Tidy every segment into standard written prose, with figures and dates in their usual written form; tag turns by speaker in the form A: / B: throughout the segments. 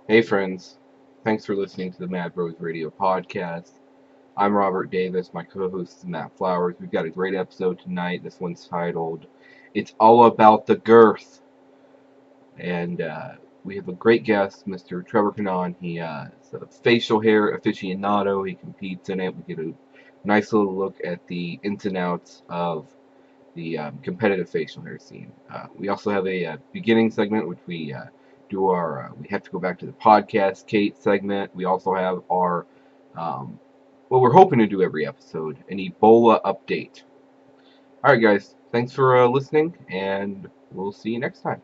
A: Hey friends, thanks for listening to the Mad Bros Radio podcast. I'm Robert Davis, my co-host is Matt Flowers. We've got a great episode tonight. This one's titled "It's All About the Girth," and we have a great guest, Mr. Trevor Kanan. He is a facial hair aficionado. He competes in it. We get a nice little look at the ins and outs of the competitive facial hair scene. We also have a beginning segment, which we do our we have to go back to the podcast Kate segment. We also have our what we're hoping to do every episode, an Ebola update. All right, guys, thanks for listening, and we'll see you next time.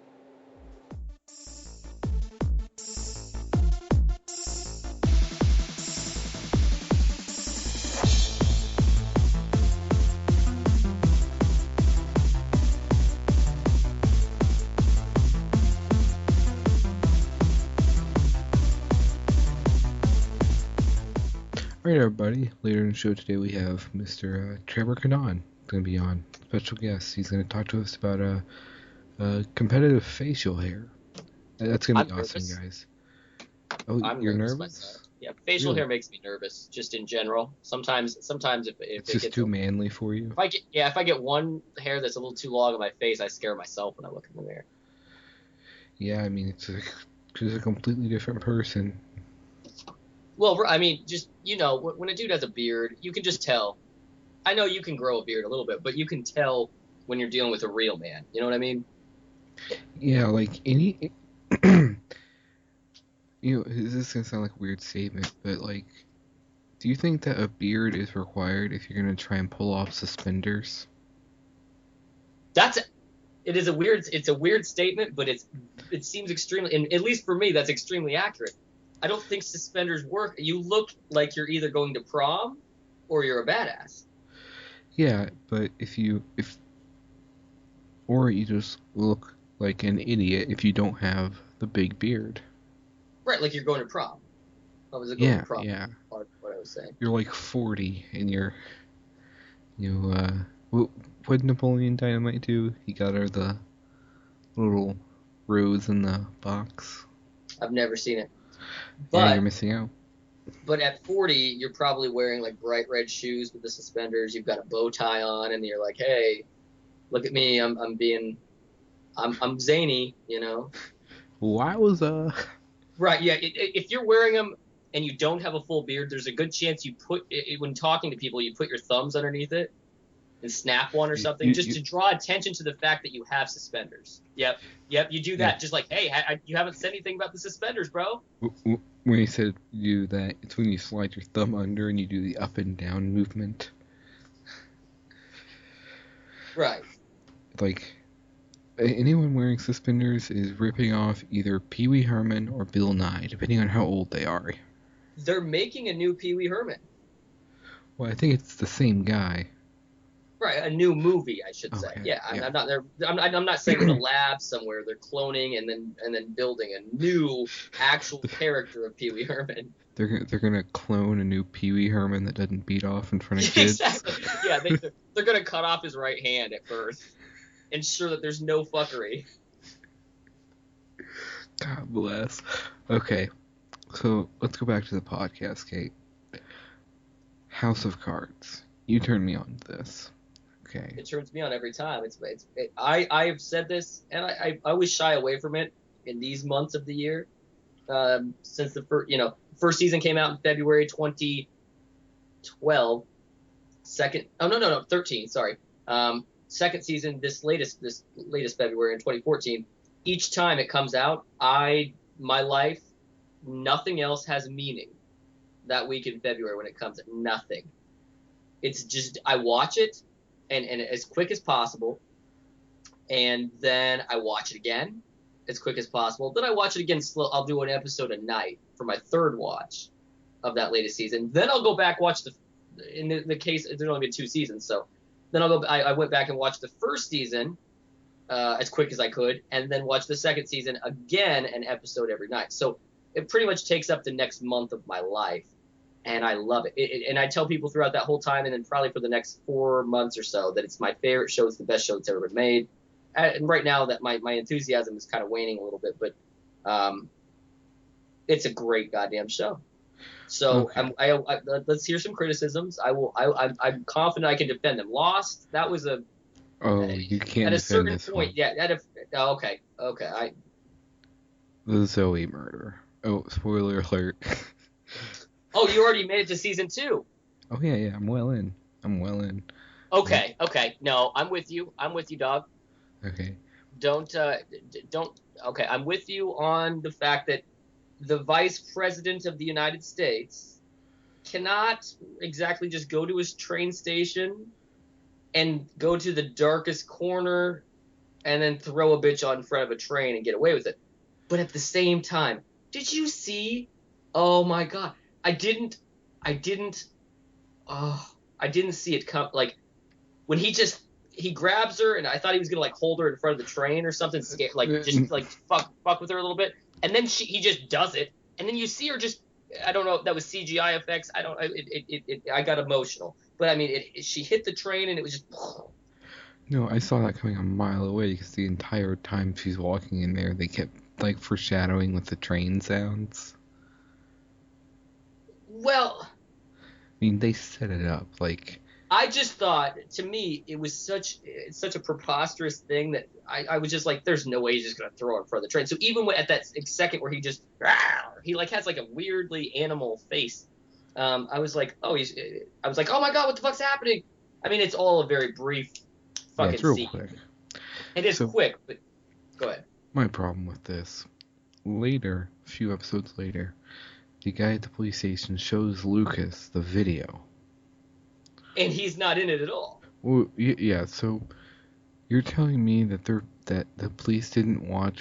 B: All right, everybody. Later in the show today, we have Mr. Trevor Kanan going to be on. Special guest. He's going to talk to us about competitive facial hair. That's going to
C: I'm
B: be awesome,
C: nervous.
B: guys. Oh,
C: I'm
B: you're
C: nervous myself.
B: nervous?
C: Yeah, facial
B: Really?
C: hair makes me nervous, just in general. Sometimes if
B: It's
C: it
B: just
C: gets
B: too manly for you?
C: if I get one hair that's a little too long on my face, I scare myself when I look in the mirror.
B: Yeah, I mean, it's just a completely different person.
C: Well, I mean, just when a dude has a beard, you can just tell. I know you can grow a beard a little bit, but you can tell when you're dealing with a real man. You know what I mean?
B: Yeah, like any. This is going to sound like a weird statement, but like, do you think that a beard is required if you're going to try and pull off suspenders?
C: That's it's a weird statement, but it seems extremely, and at least for me, that's extremely accurate. I don't think suspenders work. You look like you're either going to prom or you're a badass.
B: Yeah, but or you just look like an idiot if you don't have the big beard.
C: Right, like you're going to prom. I was going to
B: Yeah,
C: prom.
B: yeah.
C: What I was saying.
B: You're like 40 and what did Napoleon Dynamite do? He got her the little rose in the box.
C: I've never seen it.
B: Yeah, you're
C: But
B: missing out.
C: but at 40, you're probably wearing like bright red shoes with the suspenders. You've got a bow tie on, and you're like, hey, look at me. I'm zany, you know.
B: Wowza.
C: Right, yeah. If you're wearing them and you don't have a full beard, there's a good chance when talking to people, you put your thumbs underneath it and snap one or something, just to draw attention to the fact that you have suspenders. Yep, you do that.
B: Yeah.
C: Just like, hey, you haven't said anything about the suspenders, bro.
B: When you said you do that, it's when you slide your thumb under and you do the up and down movement.
C: Right.
B: Like, anyone wearing suspenders is ripping off either Pee Wee Herman or Bill Nye, depending on how old they are.
C: They're making a new Pee Wee Herman.
B: Well, I think it's the same guy.
C: Right, a new movie, I should say.
B: Okay,
C: Yeah,
B: yeah.
C: I'm not there. I'm not saying in a lab somewhere they're cloning and then building a new actual character of Pee Wee Herman.
B: They're gonna clone a new Pee Wee Herman that doesn't beat off in front of kids.
C: Exactly. Yeah, they're gonna cut off his right hand at birth, ensure that there's no fuckery.
B: God bless. Okay, so let's go back to the podcast, Kate. House of Cards. You turned me on to this. Okay.
C: It turns me on every time. I've said this, and I always shy away from it in these months of the year. Since the first season came out in February 2012. No, 13. Sorry. Second season this latest February in 2014. Each time it comes out, my life, nothing else has meaning that week in February when it comes out. Nothing. It's just I watch it and as quick as possible, and then I watch it again as quick as possible. Then I watch it again slow. I'll do an episode a night for my third watch of that latest season. Then I'll go back watch in the case there's only been 2 seasons, so then I went back and watched the first season as quick as I could, and then watch the second season again, an episode every night. So it pretty much takes up the next month of my life. And I love it. And I tell people throughout that whole time, and then probably for the next 4 months or so, that it's my favorite show. It's the best show that's ever been made. And right now, that my enthusiasm is kind of waning a little bit, but It's a great goddamn show. So
B: Okay.
C: let's hear some criticisms. I'm confident I can defend them. Lost, that was
B: Oh, you can't
C: at a
B: defend
C: certain
B: this
C: point.
B: one.
C: Yeah, okay.
B: The Zoe murder. Oh, spoiler alert.
C: Oh, you already made it to season 2.
B: Oh yeah, I'm well in. I'm well in.
C: Okay. No, I'm with you. I'm with you, dog.
B: Okay.
C: Don't. Okay, I'm with you on the fact that the vice president of the United States cannot exactly just go to his train station and go to the darkest corner and then throw a bitch on front of a train and get away with it. But at the same time, did you see? Oh my god, I didn't. Oh, I didn't see it come. Like when he grabs her, and I thought he was gonna like hold her in front of the train or something, like just like fuck with her a little bit, and then he just does it, and then you see her just. I don't know if that was CGI effects. I don't. I got emotional, but I mean, she hit the train and it was just.
B: No, I saw that coming a mile away because the entire time she's walking in there, they kept like foreshadowing with the train sounds.
C: Well,
B: I mean, they set it up like.
C: I just thought, to me, it's such a preposterous thing that I was just like, there's no way he's just gonna throw her in front of the train. So even at that second where he like has like a weirdly animal face, I was like, oh my god, what the fuck's happening? I mean, it's all a very brief
B: Yeah,
C: fucking
B: it's real
C: scene.
B: quick.
C: It is
B: So-
C: quick, but go ahead.
B: My problem with this. Later, a few episodes later, the guy at the police station shows Lucas the video.
C: And he's not in it at all.
B: Well, yeah. So you're telling me that the police didn't watch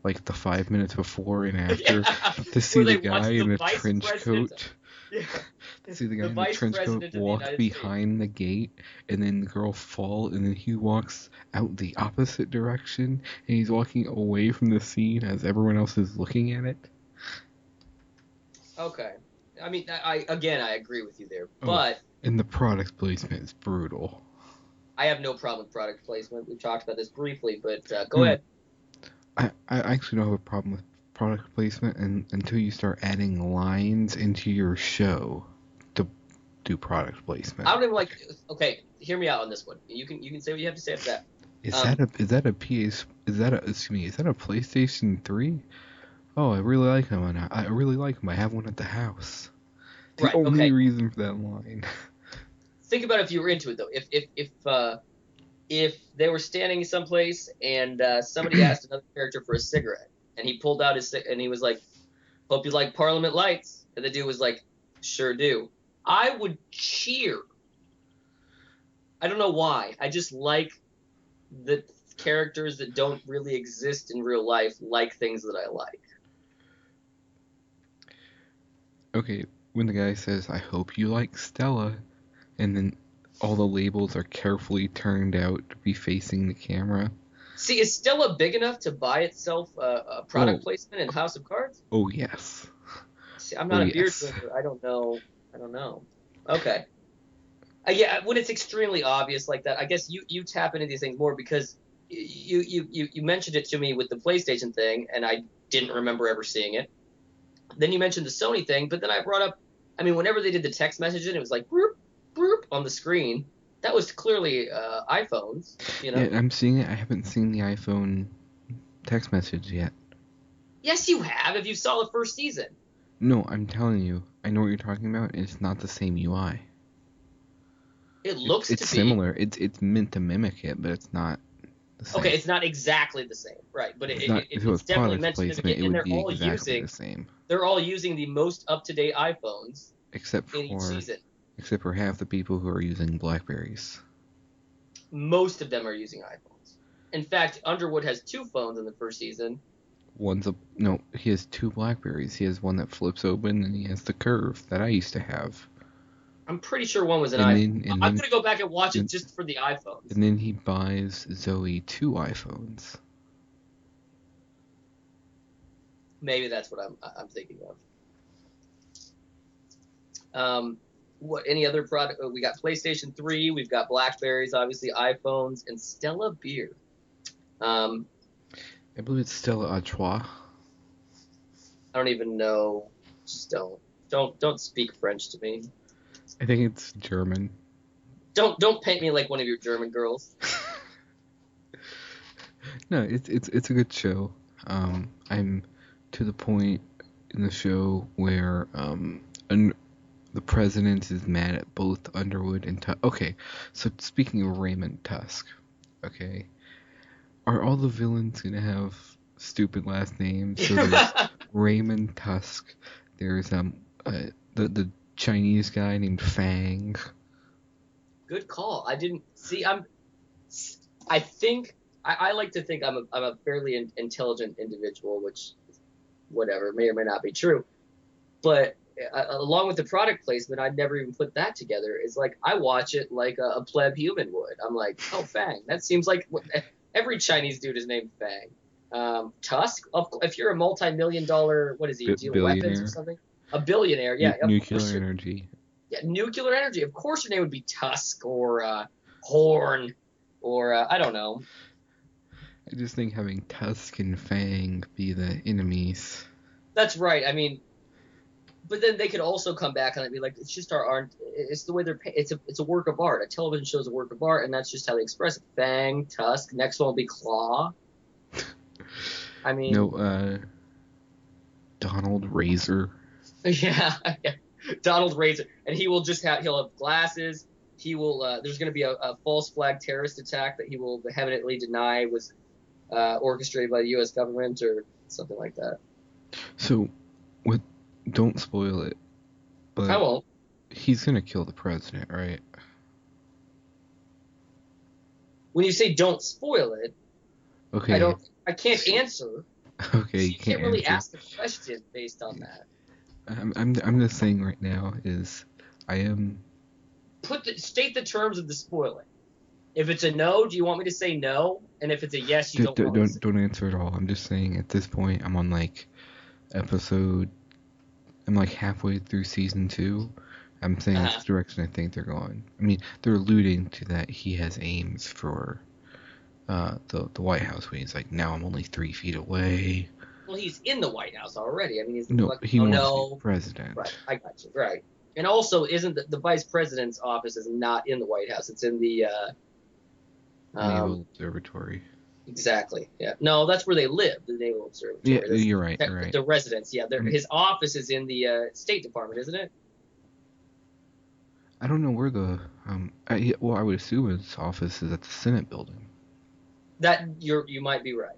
B: like the 5 minutes before and after to see
C: Where
B: the
C: they watched
B: guy in
C: the
B: a
C: vice
B: trench
C: president-
B: coat?
C: Yeah.
B: To see the guy in the
C: vice
B: trench coat
C: president of the
B: walk
C: United States.
B: behind the gate, and then the girl fall, and then he walks out the opposite direction, and he's walking away from the scene as everyone else is looking at it.
C: Okay. I mean, I agree with you there,
B: Oh.
C: but
B: And the product placement is brutal.
C: I have no problem with product placement. We've talked about this briefly, but go
B: No.
C: ahead.
B: I actually don't have a problem with product placement until you start adding lines into your show to do product placement.
C: I don't even like. Okay, hear me out on this one. You can say what you have to say after that.
B: Is that a PlayStation 3? Oh, I really like them. I really like them. I have one at the house. The
C: Right,
B: only
C: okay.
B: reason for that line.
C: Think about if you were into it though. If they were standing someplace and somebody asked another character for a cigarette, and he pulled out and he was like, "Hope you like Parliament Lights," and the dude was like, "Sure do." I would cheer. I don't know why. I just like the characters that don't really exist in real life, like things that I like.
B: Okay, when the guy says, "I hope you like Stella," and then all the labels are carefully turned out to be facing the camera.
C: See, is Stella big enough to buy itself a product placement in House of Cards?
B: Oh, yes.
C: See, I'm not a beard
B: yes.
C: drinker. I don't know. Okay. Yeah, when it's extremely obvious like that, I guess you tap into these things more because you mentioned it to me with the PlayStation thing, and I didn't remember ever seeing it. Then you mentioned the Sony thing, but then I brought up, I mean, whenever they did the text messaging, it was like boop, boop on the screen. That was clearly iPhones, you know?
B: Yeah, I'm seeing it. I haven't seen the iPhone text message yet.
C: Yes, you have, if you saw the first season.
B: No, I'm telling you. I know what you're talking about. It's not the same UI.
C: It looks
B: it's similar. It's meant to mimic it, but it's not the same.
C: Okay, it's not exactly the same, right? But
B: if it was
C: definitely
B: product
C: meant to mimic
B: placement,
C: it, and
B: would
C: they're
B: be
C: all
B: exactly the same.
C: They're all using the most up-to-date iPhones
B: Except
C: in each season.
B: Except for half the people who are using Blackberries.
C: Most of them are using iPhones. In fact, Underwood has 2 phones in the first season.
B: He has 2 Blackberries. He has one that flips open, and he has the curve that I used to have.
C: I'm pretty sure one was an iPhone. I'm going to go back and watch it just for the iPhones.
B: And then he buys Zoe 2 iPhones.
C: Maybe that's what I'm thinking of. What any other product? We got PlayStation 3, we've got Blackberries, obviously iPhones, and Stella beer.
B: I believe it's Stella Artois.
C: I don't even know. Just don't speak French to me.
B: I think it's German.
C: Don't paint me like one of your German girls.
B: No, it's a good show. I'm to the point in the show where the president is mad at both Underwood and Tusk. Okay, so speaking of Raymond Tusk, okay, are all the villains gonna have stupid last names? So there's Raymond Tusk. There's the Chinese guy named Fang.
C: Good call. I didn't see. I think I like to think I'm a fairly intelligent individual, which whatever may or may not be true. But along with the product placement, I'd never even put that together. It's like I watch it like a pleb human would. I'm like, oh, Fang. That seems like every Chinese dude is named Fang. Tusk. If you're a multi-million-dollar, what is he? Dealing weapons or something? A billionaire. Yeah.
B: Nuclear energy.
C: Yeah, nuclear energy. Of course, your name would be Tusk or Horn or I don't know.
B: I just think having Tusk and Fang be the enemies.
C: That's right. I mean, but then they could also come back and be like, it's just our art. It's the way they're. It's a work of art. A television show is a work of art, and that's just how they express it. Fang, Tusk. Next one will be Claw. I mean,
B: no, Donald Razor.
C: Yeah, Donald Razor, and he'll have glasses. He will. There's going to be a false flag terrorist attack that he will vehemently deny was orchestrated by the U.S. government or something like that.
B: So, what? Don't spoil it. But
C: I won't.
B: He's gonna kill the president, right?
C: When you say don't spoil it,
B: okay.
C: I can't answer.
B: Okay,
C: you can't really
B: answer.
C: ask a question based on that.
B: I'm just saying right now is I am.
C: State the terms of the spoiling. If it's a no, do you want me to say no? And if it's a yes, you
B: don't answer at all. I'm just saying at this point I'm on like episode. I'm like halfway through season 2. I'm saying that's the direction I think they're going. I mean, they're alluding to that he has aims for the White House when he's like, now I'm only 3 feet away.
C: Well, he's in the White House already. I mean,
B: he wants to be president.
C: Right, I got you. Right. And also, isn't the vice president's office is not in the White House? It's in the
B: Naval Observatory.
C: Exactly. Yeah. No, that's where they live. The Naval Observatory.
B: Yeah, you're right. You're right.
C: The residence. Yeah. His office is in the State Department, isn't it?
B: I don't know where the I would assume his office is at the Senate building.
C: That you might be right.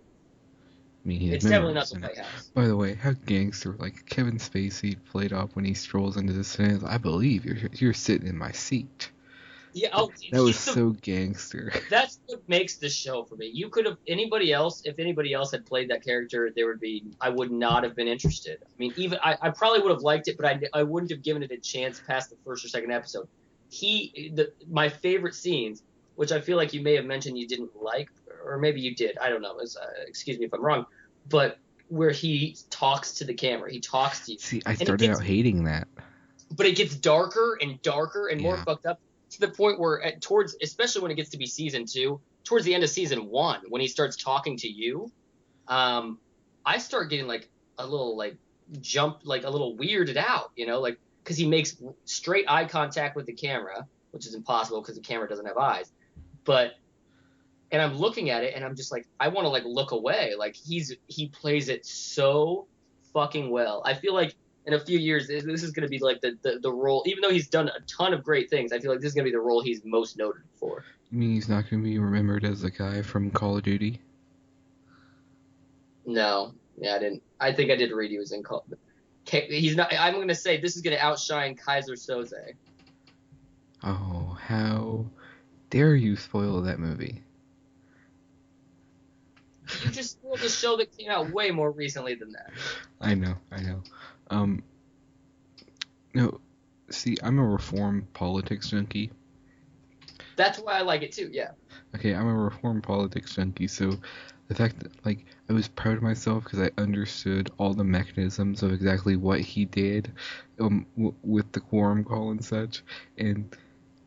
B: I mean,
C: it's definitely not the White House.
B: By the way, how gangster like Kevin Spacey played off when he strolls into the Senate. I believe you're sitting in my seat.
C: Yeah,
B: that was so gangster.
C: That's what makes the show for me. You could have if anybody else had played that character, I would not have been interested. I mean, even I probably would have liked it, but I wouldn't have given it a chance past the first or second episode. My favorite scenes, which I feel like you may have mentioned you didn't like, or maybe you did. I don't know. Excuse me if I'm wrong, but where he talks to the camera, he talks to you.
B: See, I started out hating that.
C: But it gets darker and darker and more fucked up. To the point where especially when it gets to be season 2, towards the end of season 1, when he starts talking to you, I start getting like a little like jump, like a little weirded out, like because he makes straight eye contact with the camera, which is impossible because the camera doesn't have eyes. And I'm looking at it and I'm just like, I want to like look away. Like he plays it so fucking well. I feel like in a few years, this is going to be like the role, even though he's done a ton of great things, I feel like this is going to be the role he's most noted for.
B: You mean he's not going to be remembered as the guy from Call of Duty?
C: No. Yeah, I think I did read he was in Call. He's not. I'm going to say this is going to outshine Kaiser Soze.
B: Oh, how dare you spoil that movie?
C: You just spoiled the show that came out way more recently than that.
B: I know. No, see, I'm a reformed politics junkie.
C: That's why I like it too, yeah.
B: Okay, I'm a reformed politics junkie, so the fact that, like, I was proud of myself because I understood all the mechanisms of exactly what he did with the quorum call and such, and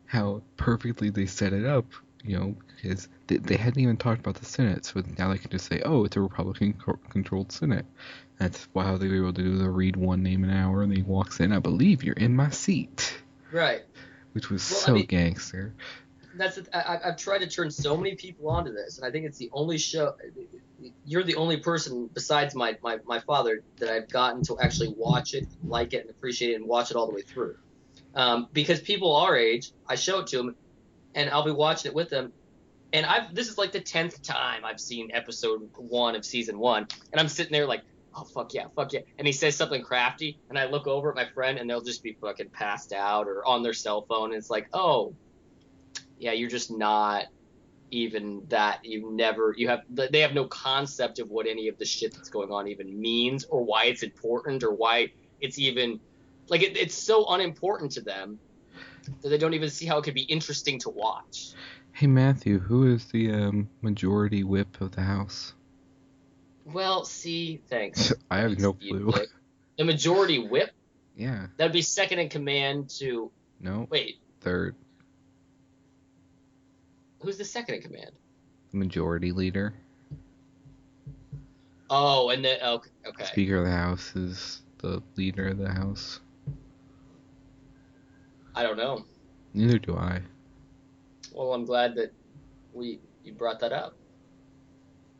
B: how perfectly they set it up. because they hadn't even talked about the Senate, so now they can just say, oh, it's a Republican-controlled Senate. That's why they were able to do the read one name an hour, and he walks in, I believe you're in my seat.
C: Right.
B: Which was gangster.
C: I've tried to turn so many people onto this, and I think it's the only show. You're the only person besides my father that I've gotten to actually watch it, like it, and appreciate it, and watch it all the way through. Because people our age, I show it to them, and I'll be watching it with them, and this is like the 10th time I've seen episode 1 of season 1, and I'm sitting there like, oh, fuck yeah, and he says something crafty, and I look over at my friend, and they'll just be fucking passed out or on their cell phone, and it's like, oh, yeah, you're just not even that. They have no concept of what any of the shit that's going on even means, or why it's important, or why it's even, like, it's so unimportant to them that they don't even see how it could be interesting to watch.
B: Hey, Matthew, who is the majority whip of the House?
C: Well, see, thanks.
B: I have no clue.
C: The majority whip?
B: Yeah.
C: That would be second in command to...
B: No.
C: Wait.
B: Third.
C: Who's the second in command?
B: The majority leader.
C: Oh, and then... Okay.
B: Speaker of the House is the leader of the House.
C: I don't know.
B: Neither do I.
C: Well, I'm glad that you brought that up.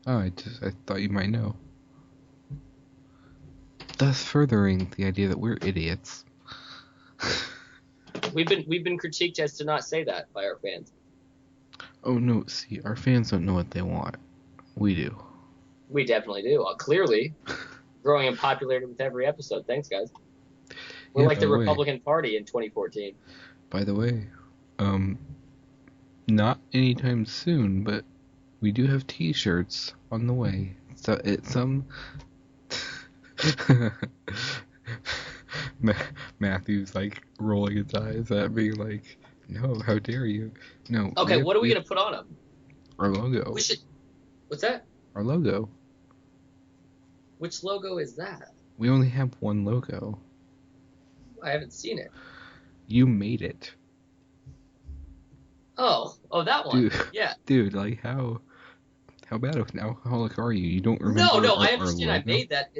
B: Oh, I thought you might know. Thus furthering the idea that we're idiots.
C: We've been critiqued as to not say that by our fans.
B: Oh no, see, our fans don't know what they want. We do.
C: We definitely do. Clearly, growing in popularity with every episode. Thanks, guys. We're like the Republican Party in 2014.
B: By the way, not anytime soon, but we do have T-shirts on the way. So it's some. Matthew's like rolling his eyes at me, like, "No, how dare you?" No.
C: Okay, what are we gonna put on them?
B: Our logo.
C: We should. What's that?
B: Our logo.
C: Which logo is that?
B: We only have one logo.
C: I haven't seen it.
B: You made it.
C: Oh, that one.
B: Dude,
C: yeah.
B: Dude, like how bad of an alcoholic are you? You don't remember?
C: No, I understand. I made that.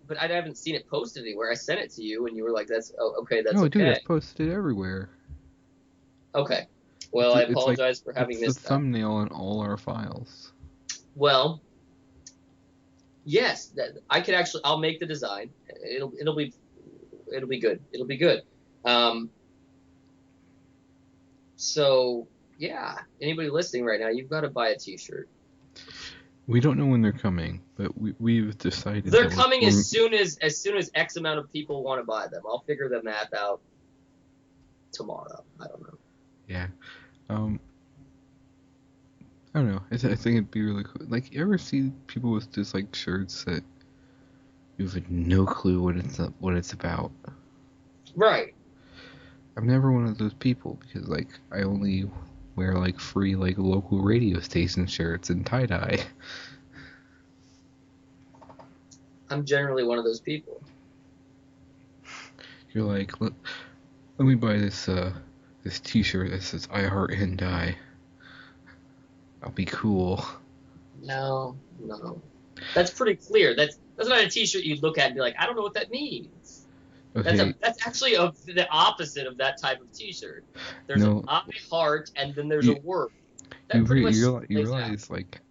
C: But I haven't seen it posted anywhere. I sent it to you, and you were like, "That's okay. That's
B: no,
C: okay."
B: No, dude, it's posted everywhere.
C: Okay. Well, I apologize for having missed that.
B: It's the thumbnail on all our files.
C: Well, yes, I could actually. I'll make the design. It'll be good. It'll be good. So yeah, anybody listening right now, you've got to buy a T-shirt.
B: We don't know when they're coming, but we've decided
C: they're coming as soon as X amount of people want to buy them. I'll figure the math out tomorrow. I don't know.
B: Yeah. I don't know. I think it'd be really cool. Like, you ever see people with just like shirts that you have no clue what it's about?
C: Right.
B: I'm never one of those people because like I only wear like free like local radio station shirts and tie-dye.
C: I'm generally one of those people.
B: You're like, let me buy this T-shirt that says I heart hentai. I'll be cool.
C: No. That's pretty clear. That's not a T-shirt you'd look at and be like, I don't know what that means. Okay. That's actually the opposite of that type of T-shirt. There's an I heart, and then there's a word.
B: You realize like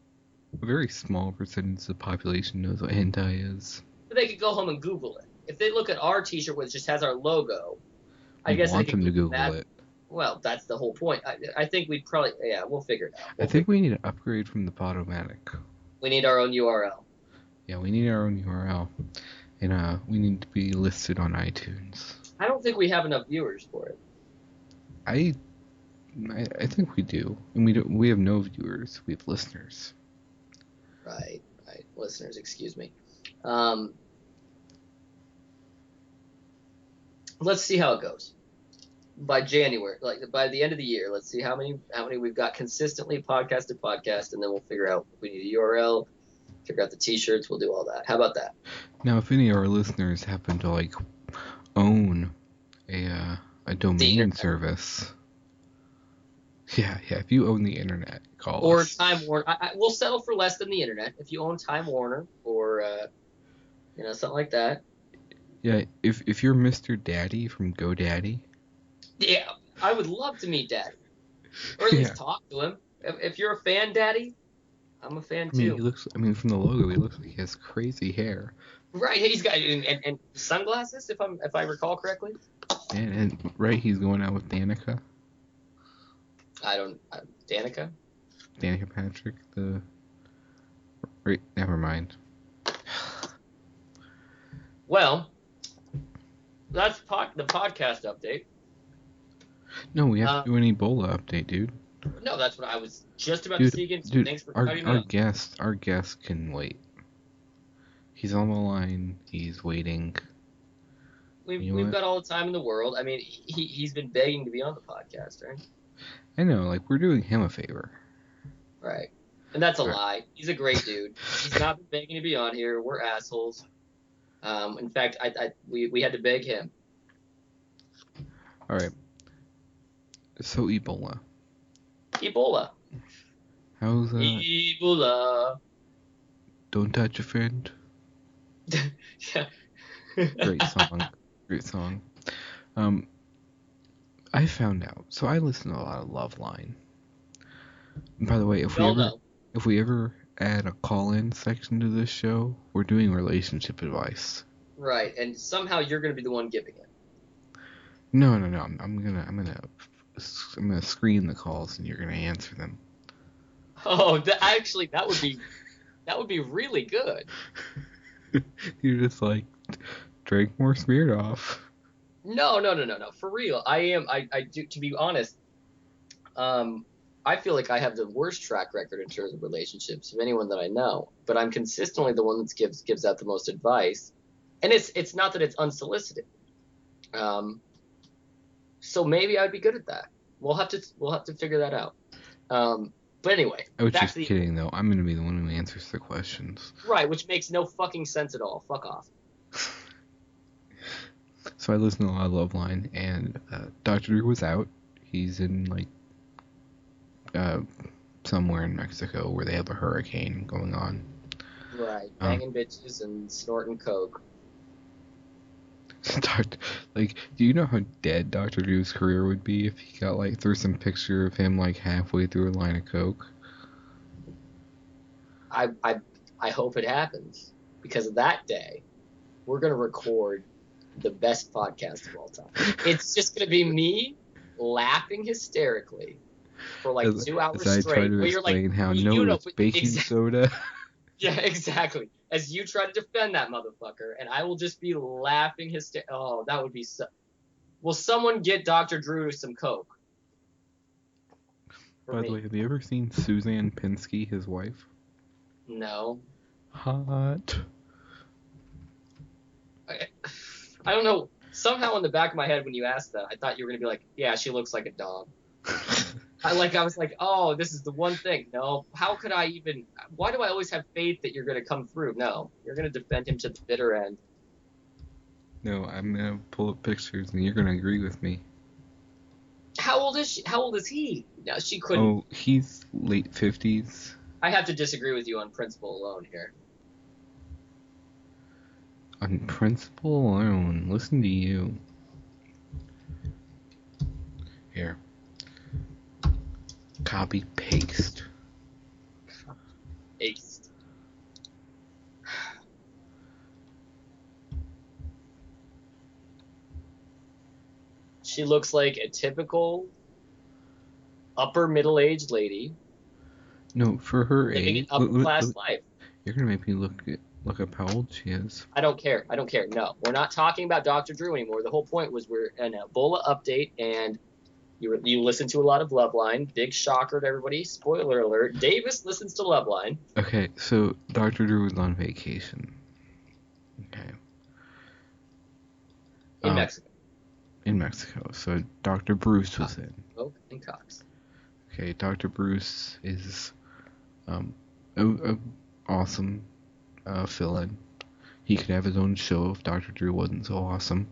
B: a very small percentage of the population knows what hentai is.
C: They could go home and Google it. If they look at our T-shirt, which just has our logo, I guess
B: want
C: they can
B: them to Google it.
C: Well, that's the whole point. I think we'd probably we'll figure it out.
B: I think we need to upgrade from the Podomatic.
C: We need our own URL.
B: Yeah, we need our own URL. And we need to be listed on iTunes.
C: I don't think we have enough viewers for it.
B: I think we do. And we have no viewers. We have listeners.
C: Right. Listeners, excuse me. Let's see how it goes. By January, like by the end of the year, let's see how many we've got consistently podcast to podcast, and then we'll figure out if we need a URL. Figure out the T-shirts. We'll do all that. How about that?
B: Now, if any of our listeners happen to like own a domain service, Yeah. If you own the internet, call
C: or
B: us.
C: Time Warner. We'll settle for less than the internet if you own Time Warner or something like that.
B: Yeah. If you're Mr. Daddy from GoDaddy.
C: Yeah, I would love to meet Daddy, or at least talk to him. If you're a fan, Daddy, I'm a fan
B: I mean,
C: too.
B: from the logo, he looks like he has crazy hair.
C: Right, he's got and sunglasses, if I recall correctly.
B: And right, he's going out with Danica.
C: Danica.
B: Danica Patrick. Right, never mind.
C: Well, that's the podcast update.
B: No, we have to do an Ebola update, dude.
C: No, that's what I was just about to speak into.
B: Dude,
C: Thanks for cutting me off.
B: Our guest can wait. He's on the line. He's waiting.
C: We've got all the time in the world. I mean, he's been begging to be on the podcast, right?
B: I know, like, we're doing him a favor.
C: Right. And that's a lie. He's a great dude. He's not been begging to be on here. We're assholes. In fact, we had to beg him.
B: All right. So Ebola. How's that?
C: Ebola.
B: Don't touch a friend.
C: Yeah.
B: Great song. I found out. So I listen to a lot of Loveline. And by the way, if we ever add a call-in section to this show, we're doing relationship advice.
C: Right, and somehow you're gonna be the one giving it.
B: No. I'm gonna screen the calls and you're gonna answer them.
C: Oh, that would be really good.
B: You're just like, drink more Smirnoff.
C: No. For real, I do. To be honest, I feel like I have the worst track record in terms of relationships of anyone that I know. But I'm consistently the one that gives out the most advice, and it's not that it's unsolicited. So maybe I'd be good at that. We'll have to figure that out. But anyway,
B: I was just kidding though. I'm gonna be the one who answers the questions.
C: Right, which makes no fucking sense at all. Fuck off.
B: So I listen to a lot of Loveline, and Dr. Drew was out. He's in somewhere in Mexico where they have a hurricane going on.
C: Right, banging bitches and snorting coke.
B: Do you know how dead Dr. Drew's career would be if he got through some picture of him halfway through a line of coke?
C: I hope it happens, because that day we're gonna record the best podcast of all time. It's just gonna be me laughing hysterically for 2 hours
B: as
C: straight.
B: I try to explain how it's baking soda.
C: Yeah, exactly. As you try to defend that motherfucker, and I will just be laughing hysterically. Oh, that would be so. Will someone get Dr. Drew some coke?
B: By the way, have you ever seen Suzanne Pinsky, his wife?
C: No.
B: Hot.
C: I don't know. Somehow in the back of my head when you asked that, I thought you were gonna be like, yeah, she looks like a dog. I was like, oh, this is the one thing. No, how could I even? Why do I always have faith that you're gonna come through? No, you're gonna defend him to the bitter end.
B: No, I'm gonna pull up pictures and you're gonna agree with me.
C: How old is she? How old is he? No, she couldn't.
B: Oh, he's late 50s.
C: I have to disagree with you on principle alone here.
B: On principle alone, listen to you. Here. Copy paste.
C: Paste. She looks like a typical upper middle-aged lady.
B: No, for her
C: living
B: age.
C: an upper-class life.
B: You're gonna make me look up how old she is.
C: I don't care. No, we're not talking about Dr. Drew anymore. The whole point was we're an Ebola update, and you listen to a lot of Loveline. Big shocker to everybody. Spoiler alert. Davis listens to Loveline.
B: Okay, so Dr. Drew was on vacation. Okay.
C: In Mexico.
B: In Mexico. So Dr. Bruce was in.
C: Oak and Cox.
B: Okay, Dr. Bruce is a awesome fill-in. He could have his own show if Dr. Drew wasn't so awesome.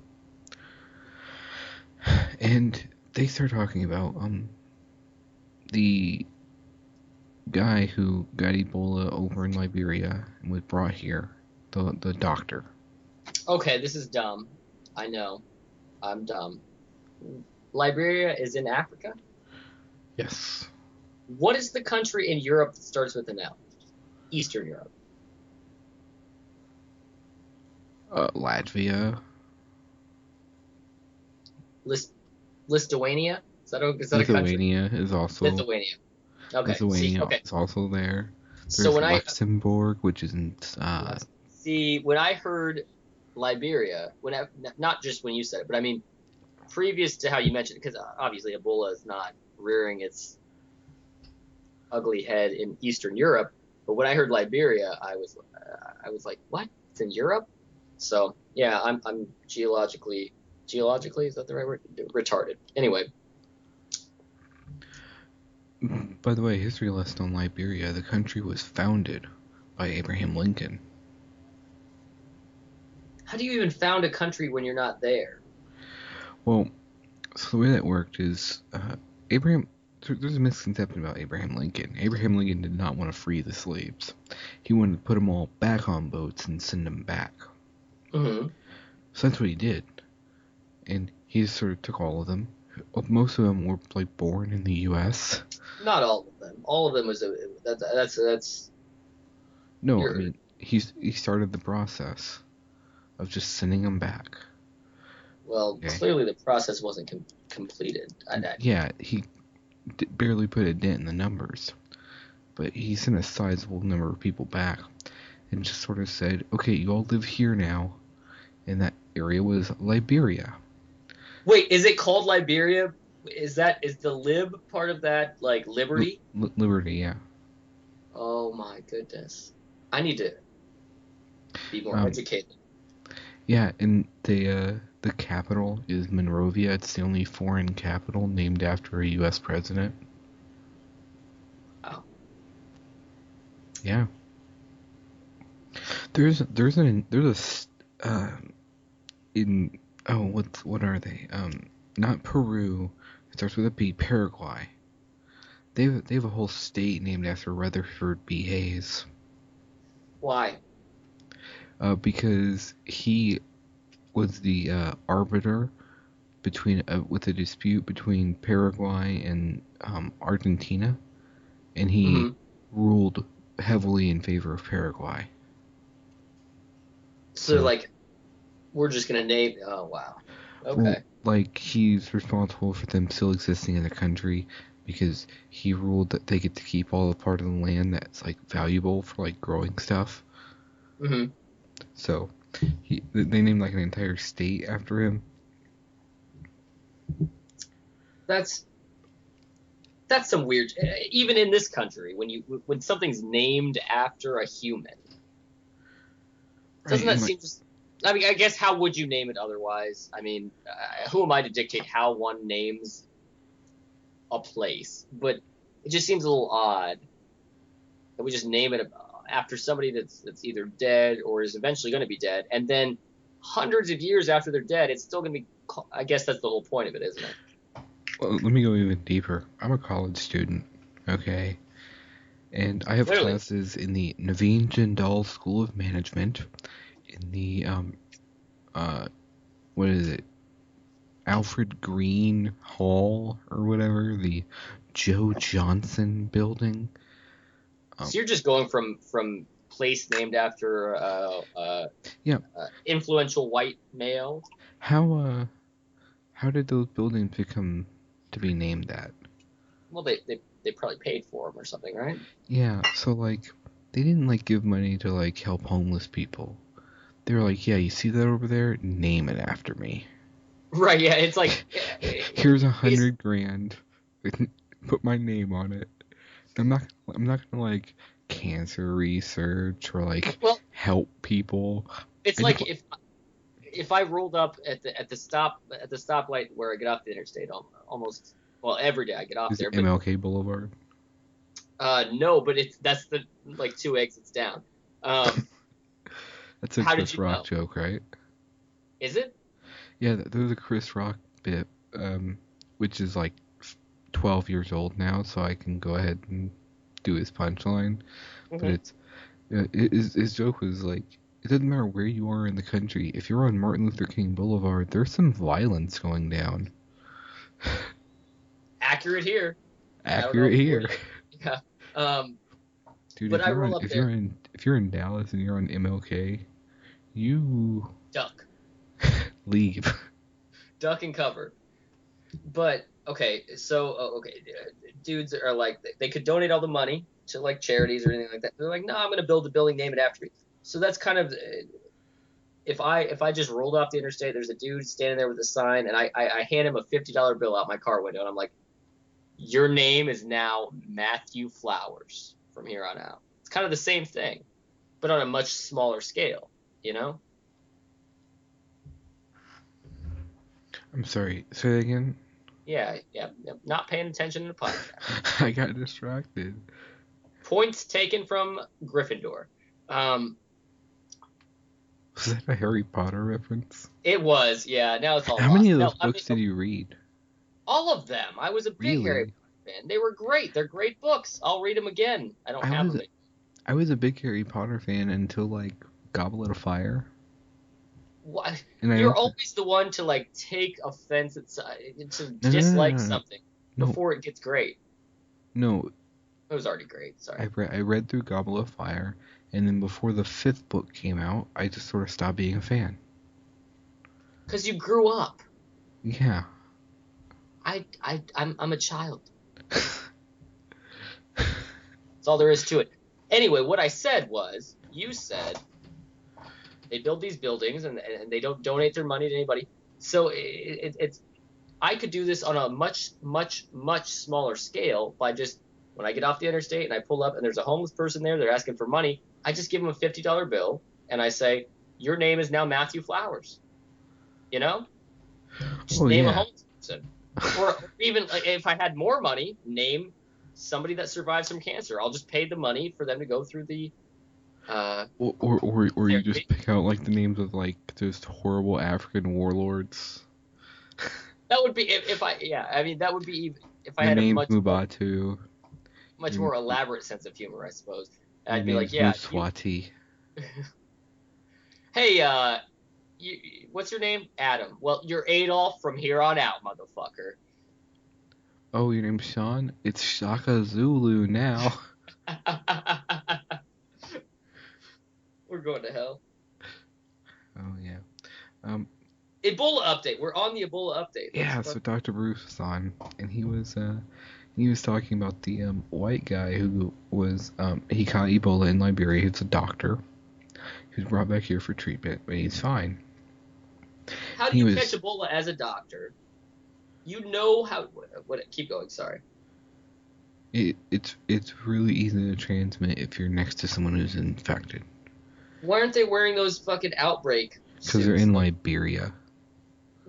B: And they start talking about the guy who got Ebola over in Liberia and was brought here, the doctor.
C: Okay, this is dumb. I know. I'm dumb. Liberia is in Africa?
B: Yes.
C: What is the country in Europe that starts with an L? Eastern Europe.
B: Latvia.
C: Lithuania? Is that a country?
B: Lithuania is also.
C: Lithuania. Okay.
B: Lithuania is also there.
C: So
B: There's Luxembourg, which isn't.
C: When I heard Liberia, not just when you said it, but I mean previous to how you mentioned it, because obviously Ebola is not rearing its ugly head in Eastern Europe. But when I heard Liberia, I was like, what? It's in Europe? So yeah, I'm geologically, is that the right word? Retarded. Anyway.
B: By the way, history lesson on Liberia: the country was founded by Abraham Lincoln.
C: How do you even found a country when you're not there?
B: Well, so the way that worked is Abraham. There's a misconception about Abraham Lincoln. Abraham Lincoln did not want to free the slaves. He wanted to put them all back on boats and send them back.
C: Mm-hmm. So
B: that's what he did. And he just sort of took all of them. Most of them were like born in the U.S.
C: Not all of them. All of them was that's.
B: No, I mean he started the process of just sending them back.
C: Well, clearly the process wasn't completed.
B: Yeah, he barely put a dent in the numbers, but he sent a sizable number of people back, and just sort of said, "Okay, you all live here now," and that area was Liberia.
C: Wait, is it called Liberia? Is the lib part of that like liberty?
B: Liberty, yeah.
C: Oh my goodness, I need to be more educated.
B: Yeah, and the capital is Monrovia. It's the only foreign capital named after a U.S. president.
C: Oh.
B: Yeah. There's what are they? Not Peru. It starts with a P. Paraguay. They have a whole state named after Rutherford B. Hayes.
C: Why?
B: Because he was the arbiter between with a dispute between Paraguay and Argentina, and he ruled heavily in favor of Paraguay.
C: So like, we're just gonna name. Oh wow. Okay.
B: Well, like he's responsible for them still existing in the country because he ruled that they get to keep all the part of the land that's like valuable for like growing stuff.
C: Mm-hmm.
B: So they named like an entire state after him.
C: That's some weird. Even in this country, when something's named after a human, doesn't that seem just? I mean, I guess how would you name it otherwise? I mean, who am I to dictate how one names a place? But it just seems a little odd that we just name it after somebody that's either dead or is eventually going to be dead, and then hundreds of years after they're dead, it's still going to be. I guess that's the whole point of it, isn't it?
B: Well, let me go even deeper. I'm a college student, okay? And I have classes in the Naveen Jindal School of Management, in the, what is it? Alfred Green Hall, or whatever, the Joe Johnson building.
C: So you're just going from place named after influential white male?
B: How did those buildings become to be named that?
C: Well, they probably paid for them or something, right?
B: Yeah, so like they didn't like give money to like help homeless people. They were like, yeah, you see that over there? Name it after me.
C: Right? Yeah, it's like
B: here's $100,000. Put my name on it. I'm not gonna like cancer research or like help people.
C: It's like if I rolled up at the stoplight where I get off the interstate almost every day I get off there.
B: MLK Boulevard?
C: No, but that's the like 2 exits down.
B: That's a Chris Rock joke, right?
C: Is it?
B: Yeah, there's a Chris Rock bit, which is like 12 years old now, so I can go ahead and do his punchline. But it's his joke was like, it doesn't matter where you are in the country. If you're on Martin Luther King Boulevard, there's some violence going down.
C: Accurate here.
B: Accurate here.
C: Yeah.
B: Dude,
C: but
B: if you're in Dallas and you're on MLK, you
C: duck.
B: Leave.
C: Duck and cover. But okay, so dudes are like, they could donate all the money to like charities or anything like that. They're like, no, I'm gonna build a building, name it after me. So that's kind of, if I just rolled off the interstate, there's a dude standing there with a sign, and I hand him a $50 bill out my car window, and I'm like, your name is now Matthew Flowers from here on out. It's kind of the same thing, but on a much smaller scale, you know?
B: I'm sorry, say that again?
C: Yeah, not paying attention to the podcast.
B: I got distracted.
C: Points taken from Gryffindor.
B: Was that a Harry Potter reference?
C: It was, yeah. Now it's all
B: How many of those books did you read?
C: All of them. I was a big Harry Potter fan. They were great. They're great books. I'll read them again. I don't have them.
B: I was a big Harry Potter fan until, like, Goblet of Fire.
C: What? You're always the one to, like, take offense to dislike something before it gets great.
B: No.
C: It was already great. Sorry.
B: I read through Goblet of Fire, and then before the 5th book came out, I just sort of stopped being a fan.
C: Because you grew up.
B: Yeah.
C: I'm a child. That's all there is to it. Anyway, what I said was, you said they build these buildings and they don't donate their money to anybody. So it's I could do this on a much, much, much smaller scale by just, when I get off the interstate and I pull up and there's a homeless person there, they're asking for money, I just give them a $50 bill and I say, your name is now Matthew Flowers. You know? Just name a homeless person. Or even if I had more money, name somebody that survives from cancer. I'll just pay the money for them to go through the
B: or you just pick out like the names of like just horrible African warlords.
C: That would be if that would be even if I had a much more elaborate sense of humor, I suppose. I'd be like, yeah,
B: Swati.
C: Hey, what's your name? Adam. Well, you're Adolf from here on out, motherfucker.
B: Oh, your name's Sean? It's Shaka Zulu now.
C: We're going to hell.
B: Oh, yeah.
C: Ebola update. We're on the Ebola update.
B: Yeah, so Dr. Bruce was on, and he was talking about the white guy who was he caught Ebola in Liberia. He's a doctor. He was brought back here for treatment, but he's fine.
C: How do you catch Ebola as a doctor? You know how. What? Keep going. Sorry.
B: It's really easy to transmit if you're next to someone who's infected.
C: Why aren't they wearing those fucking outbreak suits?
B: Because they're in Liberia.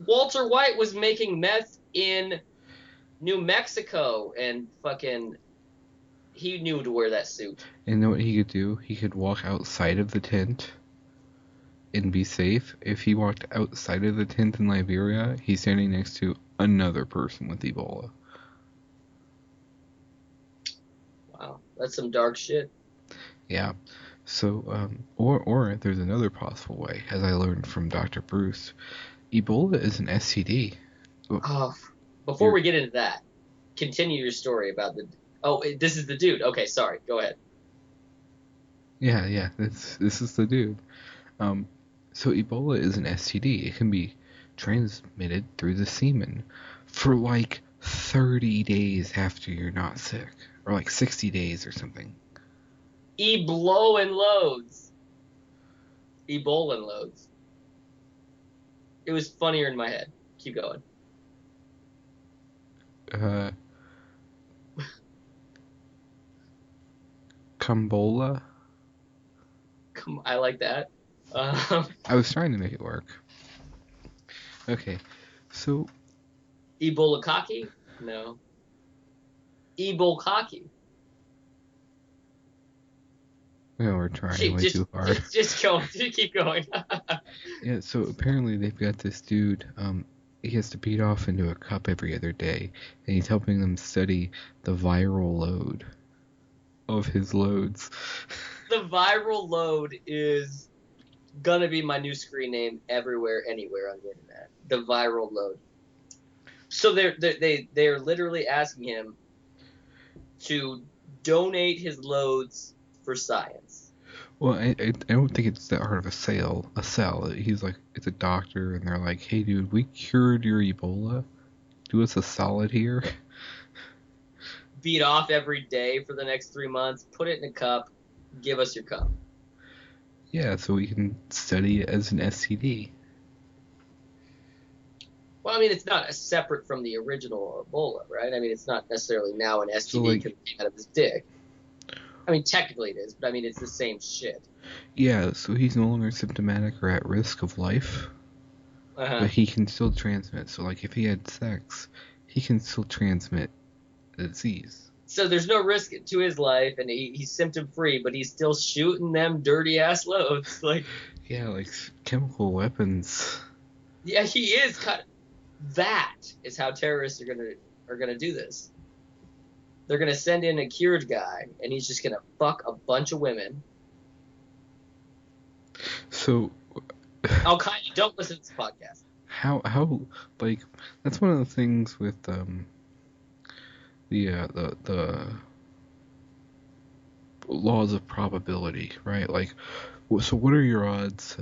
C: Walter White was making meth in New Mexico, and fucking he knew to wear that suit.
B: And you know what he could do? He could walk outside of the tent and be safe. If he walked outside of the tent in Liberia, he's standing next to another person with Ebola.
C: Wow, that's some dark shit.
B: Yeah. So, or there's another possible way, as I learned from Dr. Bruce. Ebola is an STD.
C: Oh, before we get into that, continue your story about the... Oh, this is the dude. Okay, sorry. Go ahead.
B: Yeah, this is the dude. So Ebola is an STD. It can be transmitted through the semen for like 30 days after you're not sick. Or like 60 days or something.
C: Ebola loads. Ebola loads. It was funnier in my head. Keep going.
B: Cambola?
C: I like that.
B: I was trying to make it work. Okay, so...
C: Ebola cocky? No. Ebola cocky.
B: No, we're trying way too hard.
C: Just go. Keep going.
B: Yeah, so apparently they've got this dude, he has to beat off into a cup every other day, and he's helping them study the viral load of his loads.
C: The viral load is gonna be my new screen name everywhere, anywhere on the internet. The viral load. So they're literally asking him to donate his loads for science.
B: Well, I don't think it's that hard of a sell. He's like, it's a doctor, and they're like, hey, dude, we cured your Ebola. Do us a solid here.
C: Beat off every day for the next 3 months. Put it in a cup. Give us your cup.
B: Yeah, so we can study it as an STD.
C: Well, I mean, it's not separate from the original Ebola, right? I mean, it's not necessarily now an STD because it came out of his dick. I mean, technically it is, but I mean, it's the same shit.
B: Yeah, so he's no longer symptomatic or at risk of life, but he can still transmit. So, like, if he had sex, he can still transmit the disease.
C: So there's no risk to his life, and he's symptom-free, but he's still shooting them dirty-ass loads. Like,
B: yeah, like chemical weapons.
C: Yeah, he is. That is how terrorists are gonna do this. They're gonna send in a cured guy, and he's just gonna fuck a bunch of women.
B: So,
C: don't listen to this podcast.
B: How like that's one of the things with the laws of probability, right? Like, so what are your odds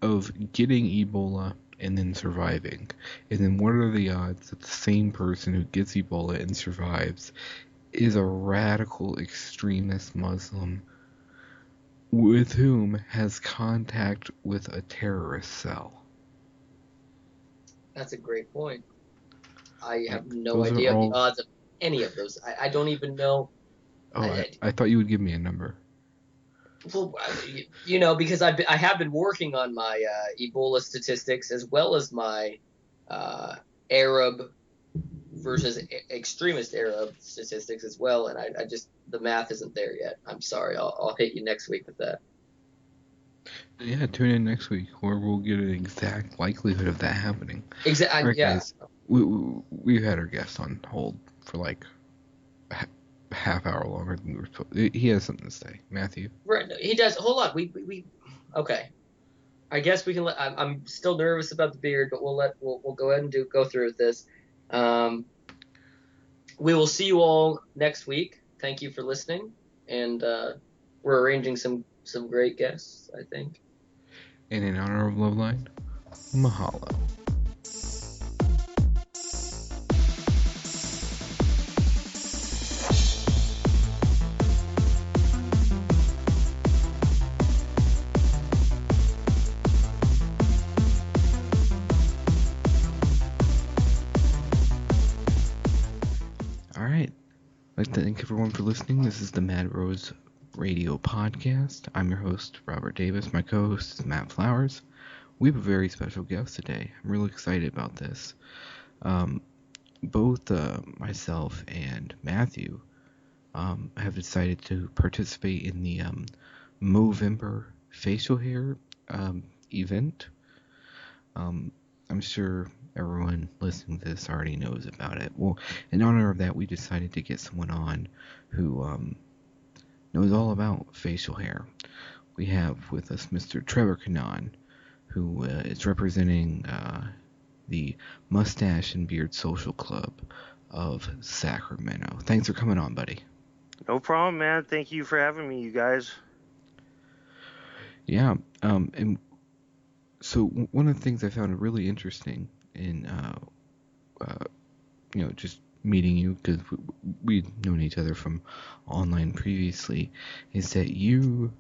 B: of getting Ebola and then surviving? And then what are the odds that the same person who gets Ebola and survives is a radical extremist Muslim with whom has contact with a terrorist cell?
C: That's a great point. I have no idea the odds of any of those. I don't even know.
B: Oh, I thought you would give me a number.
C: Well, because I have been working on my Ebola statistics as well as my Arab versus extremist Arab statistics as well, and I just the math isn't there yet. I'm sorry. I'll hit you next week with that.
B: Yeah, tune in next week where we'll get an exact likelihood of that happening.
C: Exactly.
B: Right,
C: yeah.
B: Guys, we've had our guest on hold for like half hour longer than we were supposed. He has something to say, Matthew.
C: Right, he does. Hold on, we okay. I guess we can let. I'm still nervous about the beard, but we'll go ahead and go through with this. We will see you all next week. Thank you for listening, and we're arranging some great guests, I think.
B: And in honor of Loveline, mahalo. Alright, I'd like to thank everyone for listening. This is the Mad Rose Radio Podcast. I'm your host, Robert Davis. My co-host is Matt Flowers. We have a very special guest today. I'm really excited about this. Both myself and Matthew have decided to participate in the Movember facial hair event. I'm sure everyone listening to this already knows about it. Well, in honor of that, we decided to get someone on who knows all about facial hair. We have with us Mr. Trevor Kanan, who is representing the Mustache and Beard Social Club of Sacramento. Thanks for coming on, buddy.
D: No problem, man. Thank you for having me, you guys.
B: Yeah, and so one of the things I found really interesting in, just meeting you, because we'd known each other from online previously, is that you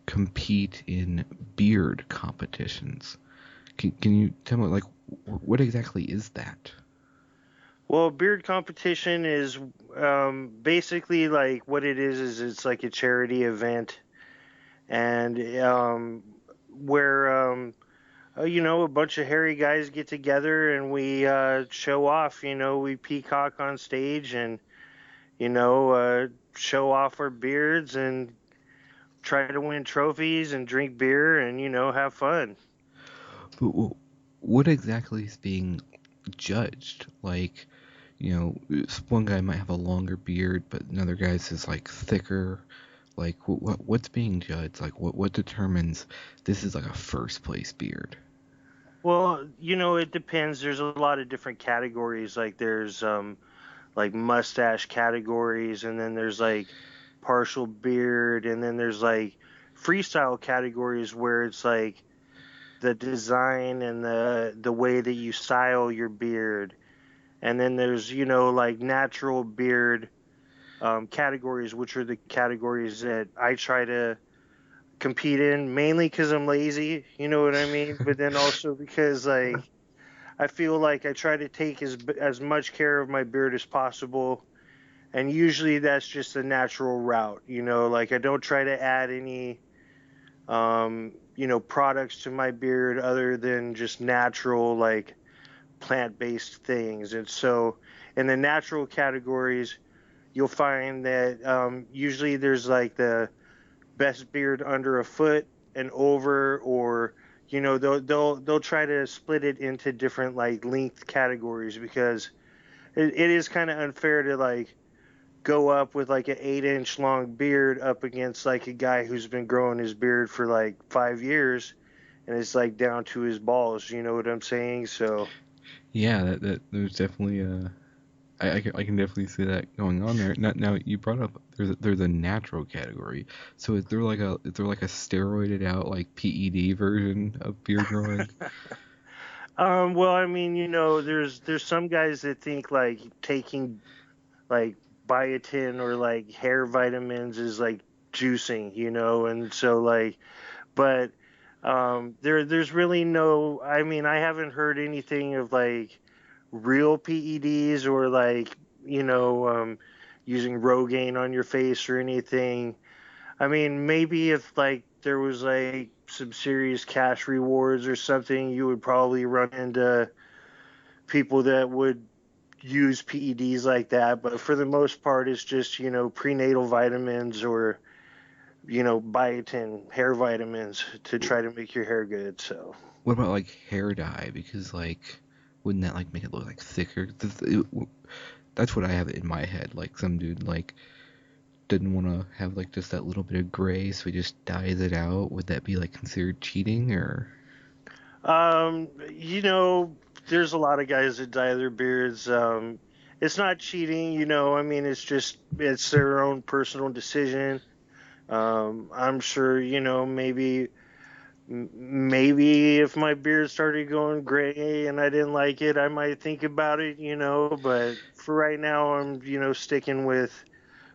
B: compete in beard competitions. Can you tell me, like, what exactly is that?
D: Well, beard competition is basically like what it is it's like a charity event, and where a bunch of hairy guys get together and we show off. We peacock on stage and show off our beards and try to win trophies and drink beer and have fun.
B: But what exactly is being judged? Like, one guy might have a longer beard, but another guy's is like thicker. Like, what's being judged? Like, what determines this is like a first place beard?
D: Well, it depends. There's a lot of different categories. Like there's like mustache categories, and then there's like partial beard, and then there's like freestyle categories where it's like the design and the way that you style your beard. And then there's, like natural beard categories, which are the categories that I try to compete in, mainly because I'm lazy, you know what I mean? But then also because like I feel like I try to take as much care of my beard as possible, and usually that's just a natural route, like I don't try to add any products to my beard other than just natural, like plant-based things. And so in the natural categories, you'll find that usually there's like the best beard under a foot and over, or they'll try to split it into different like length categories, because it is kind of unfair to like go up with like an 8-inch long beard up against like a guy who's been growing his beard for like 5 years and it's like down to his balls. You know what I'm saying? So
B: Yeah, that there's definitely I can definitely see that going on there. Now you brought up there's a natural category. So is there like a steroided out like PED version of beard growing?
D: well, I mean, there's some guys that think like taking like biotin or like hair vitamins is like juicing, and so like, but there's really no, I mean, I haven't heard anything of like real PEDs or like, using Rogaine on your face or anything. I mean, maybe if like there was like some serious cash rewards or something, you would probably run into people that would use PEDs like that. But for the most part, it's just, prenatal vitamins or, biotin hair vitamins to try to make your hair good. So.
B: What about like hair dye? Because like, wouldn't that like make it look like thicker? That's what I have in my head. Like some dude like didn't want to have like just that little bit of gray, so he just dyes it out. Would that be like considered cheating or?
D: There's a lot of guys that dye their beards. It's not cheating, I mean, it's their own personal decision. I'm sure, maybe if my beard started going gray and I didn't like it, I might think about it, but for right now, I'm, sticking with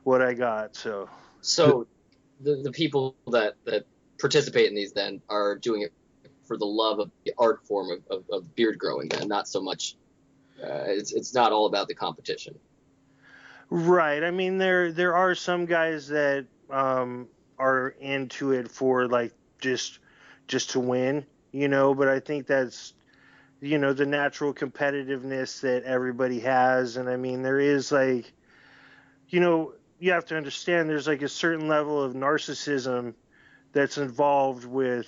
D: what I got. So
C: the people that participate in these then are doing it for the love of the art form of beard growing, then not so much. It's not all about the competition.
D: Right. I mean, there are some guys that are into it for like just to win, but I think that's the natural competitiveness that everybody has. And I mean, there is like, you have to understand there's like a certain level of narcissism that's involved with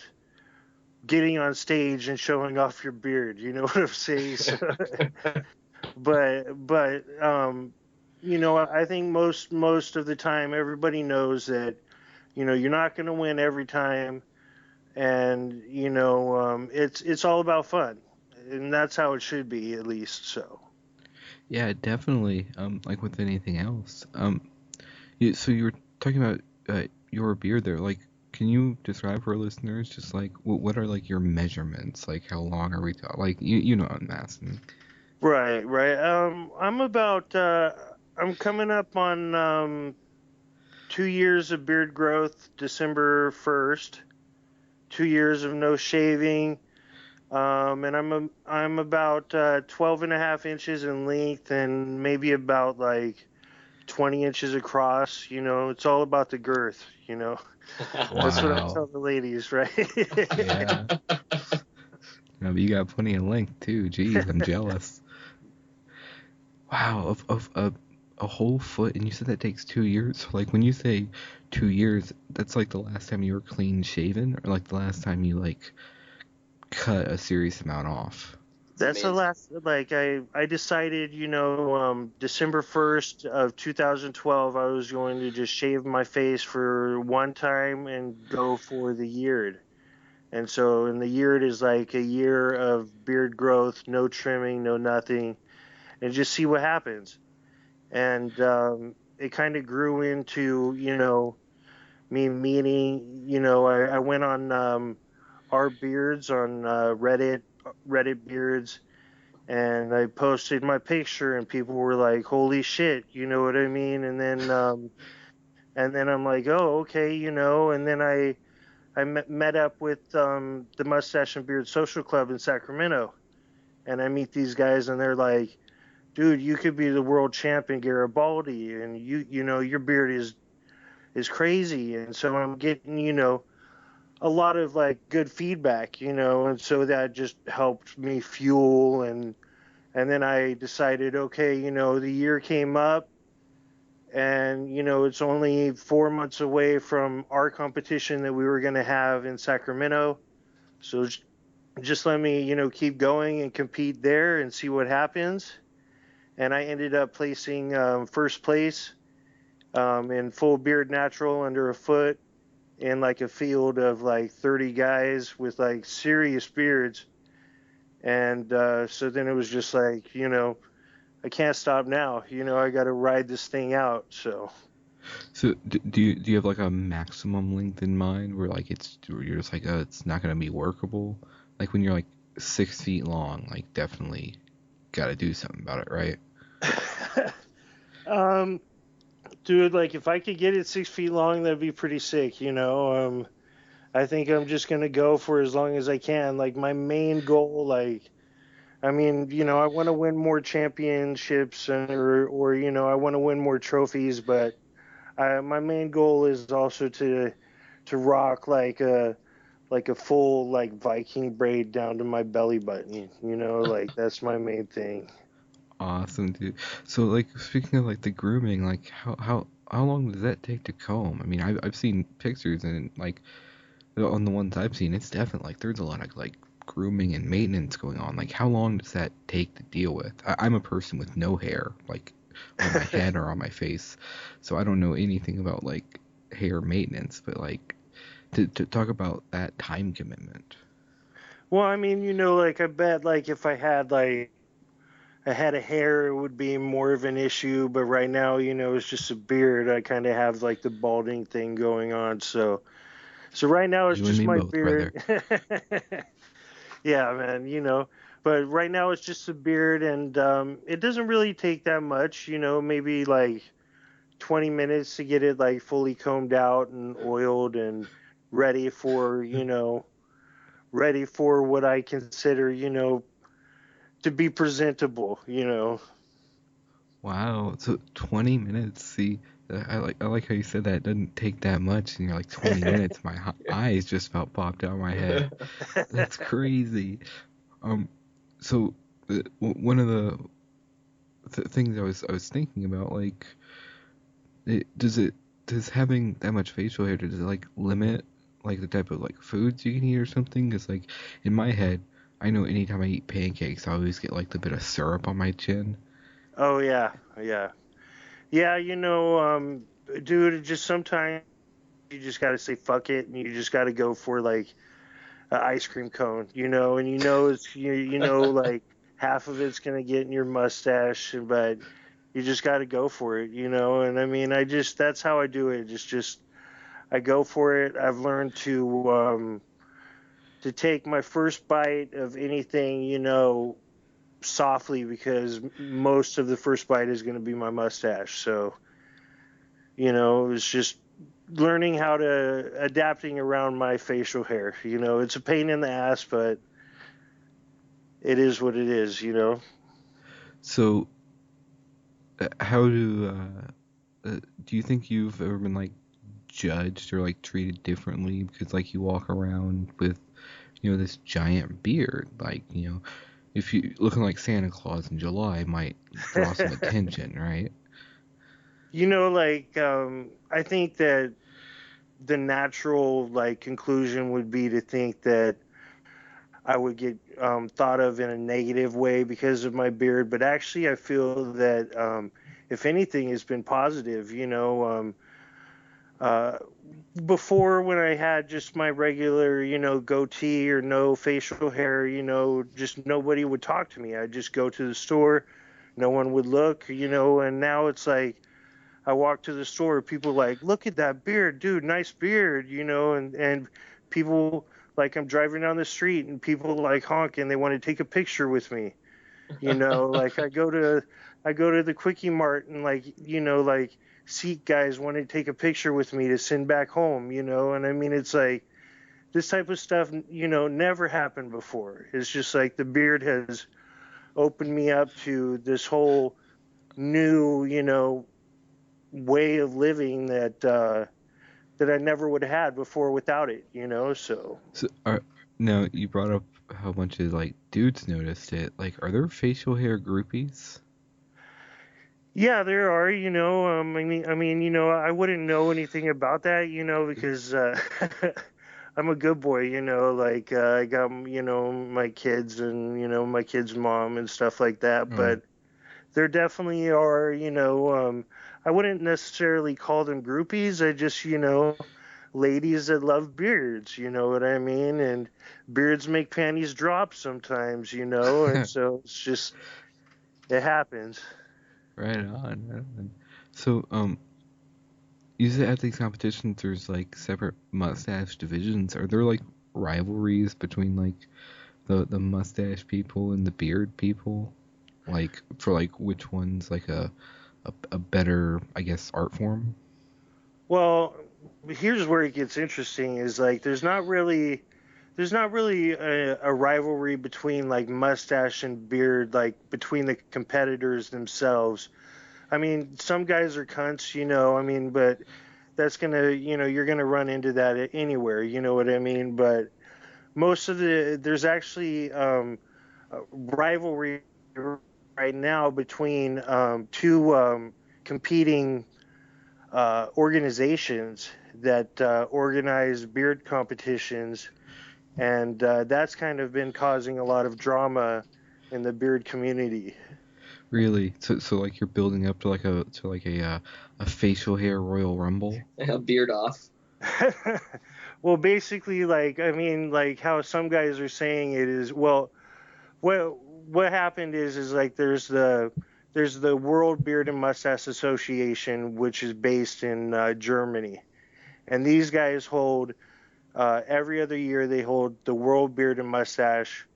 D: getting on stage and showing off your beard. You know what I'm saying? So, but I think most of the time everybody knows that you're not going to win every time, and it's all about fun, and that's how it should be, at least. So
B: Yeah, definitely. Like with anything else. So you were talking about your beard there. Like, can you describe for our listeners just like what are like your measurements? Like, how long are we talking? Like, you know what I'm asking.
D: right. I'm coming up on 2 years of beard growth, December 1st. 2 years of no shaving. And I'm about 12 and a half inches in length and maybe about like 20 inches across. It's all about the girth. That's what I tell the ladies, right?
B: Yeah. No, but you got plenty of length too. Jeez, I'm jealous. Wow, of a whole foot, and you said that takes 2 years. So, like, when you say 2 years, that's like the last time you were clean shaven, or like the last time you like cut a serious amount off.
D: That's the last, like, I decided, December 1st of 2012, I was going to just shave my face for one time and go for the year. And so in the year, it is like a year of beard growth, no trimming, no nothing, and just see what happens. And it kind of grew into, me meeting, I went on our beards on Reddit beards, and I posted my picture, and people were like, "Holy shit," you know what I mean? And then I'm like, "Oh, okay," and then I met up with the Mustache and Beard Social Club in Sacramento, and I meet these guys, and they're like, "Dude, you could be the world champion Garibaldi, and your beard is crazy." And so I'm getting a lot of like good feedback, and so that just helped me fuel. And then I decided, okay, the year came up, and it's only 4 months away from our competition that we were going to have in Sacramento. So just let me keep going and compete there and see what happens. And I ended up placing first place in full beard natural under a foot in like a field of like 30 guys with like serious beards. And so then it was just like, I can't stop now. I got to ride this thing out. So
B: Do you have like a maximum length in mind where like you're just like, oh, it's not gonna be workable? Like when you're like 6 feet long, like definitely got to do something about it, right?
D: Dude, like if I could get it 6 feet long, that'd be pretty sick. I think I'm just gonna go for as long as I can. Like my main goal, like, I mean, I want to win more championships or I want to win more trophies, but my main goal is also to rock like a full like Viking braid down to my belly button. Like that's my main thing.
B: Awesome, dude. So like speaking of like the grooming, like how long does that take to comb? I mean, I've seen pictures and like on the ones I've seen, it's definitely like there's a lot of like grooming and maintenance going on. Like how long does that take to deal with? I'm a person with no hair, like on my head or on my face, so I don't know anything about like hair maintenance. But like to talk about that time commitment.
D: Well, I mean, like I bet like if I had a hair, it would be more of an issue. But right now, it's just a beard. I kind of have like the balding thing going on. So right now it's
B: You and
D: just
B: me
D: my
B: both,
D: beard.
B: brother.
D: Yeah, man. But right now it's just a beard, and it doesn't really take that much. Maybe like 20 minutes to get it like fully combed out and oiled and ready for what I consider to be presentable.
B: Wow, so 20 minutes. See, I like how you said that. It doesn't take that much, and you're like 20 minutes. My eyes just about popped out of my head. That's crazy. Um, so one of the things I was thinking about, like, does having that much facial hair, does it like limit like the type of like foods you can eat or something? Because like in my head, I know anytime I eat pancakes, I always get like the bit of syrup on my chin.
D: Oh yeah, yeah, yeah. Dude, it just sometimes you just gotta say fuck it, and you just gotta go for like an ice cream cone, and it's like half of it's gonna get in your mustache, but you just gotta go for it. And I mean, that's how I do it. It's just I go for it. I've learned to take my first bite of anything, softly, because most of the first bite is going to be my mustache. So, it's just learning how to adapting around my facial hair. It's a pain in the ass, but it is what it is.
B: So, how do you think you've ever been like judged or like treated differently because like you walk around with this giant beard, like if you looking like Santa Claus in July might draw some attention, right?
D: I think that the natural like conclusion would be to think that I would get thought of in a negative way because of my beard. But actually, I feel that if anything, it's been positive. Uh, Before, when I had just my regular, goatee or no facial hair, just nobody would talk to me. I'd just go to the store, no one would look, and now it's like I walk to the store, people like, look at that beard, dude, nice beard, and people like I'm driving down the street and people like honk and they want to take a picture with me. Like I go to the quickie mart and like like seat guys want to take a picture with me to send back home, and I mean it's like this type of stuff never happened before. It's just like the beard has opened me up to this whole new way of living that I never would have had before without it, so
B: So, now you brought up how a bunch of like dudes noticed it. Like, are there facial hair groupies?
D: yeah, there are, I wouldn't know anything about that, because I'm a good boy, like I got, my kids and, my kids' mom and stuff like that. But there definitely are, I wouldn't necessarily call them groupies. I just, ladies that love beards, you know what I mean? And beards make panties drop sometimes, and so it's just, it happens.
B: Right on, right on. So, usually at these competitions, there's like separate mustache divisions. Are there like rivalries between like the mustache people and the beard people? Like for like which one's like a better, I guess, art form?
D: Well, here's where it gets interesting is like there's not really a rivalry between like mustache and beard, like between the competitors themselves. I mean, some guys are cunts, I mean, but that's gonna, you're gonna run into that anywhere, you know what I mean? But there's actually a rivalry right now between two competing organizations that organize beard competitions, and that's kind of been causing a lot of drama in the beard community.
B: Really? So like you're building up to like a facial hair Royal Rumble?
C: A beard off.
D: Well, basically, like I mean, like how some guys are saying it is. Well, what happened is like there's the World Beard and Mustache Association, which is based in Germany, and these guys hold every other year they hold the World Beard and Mustache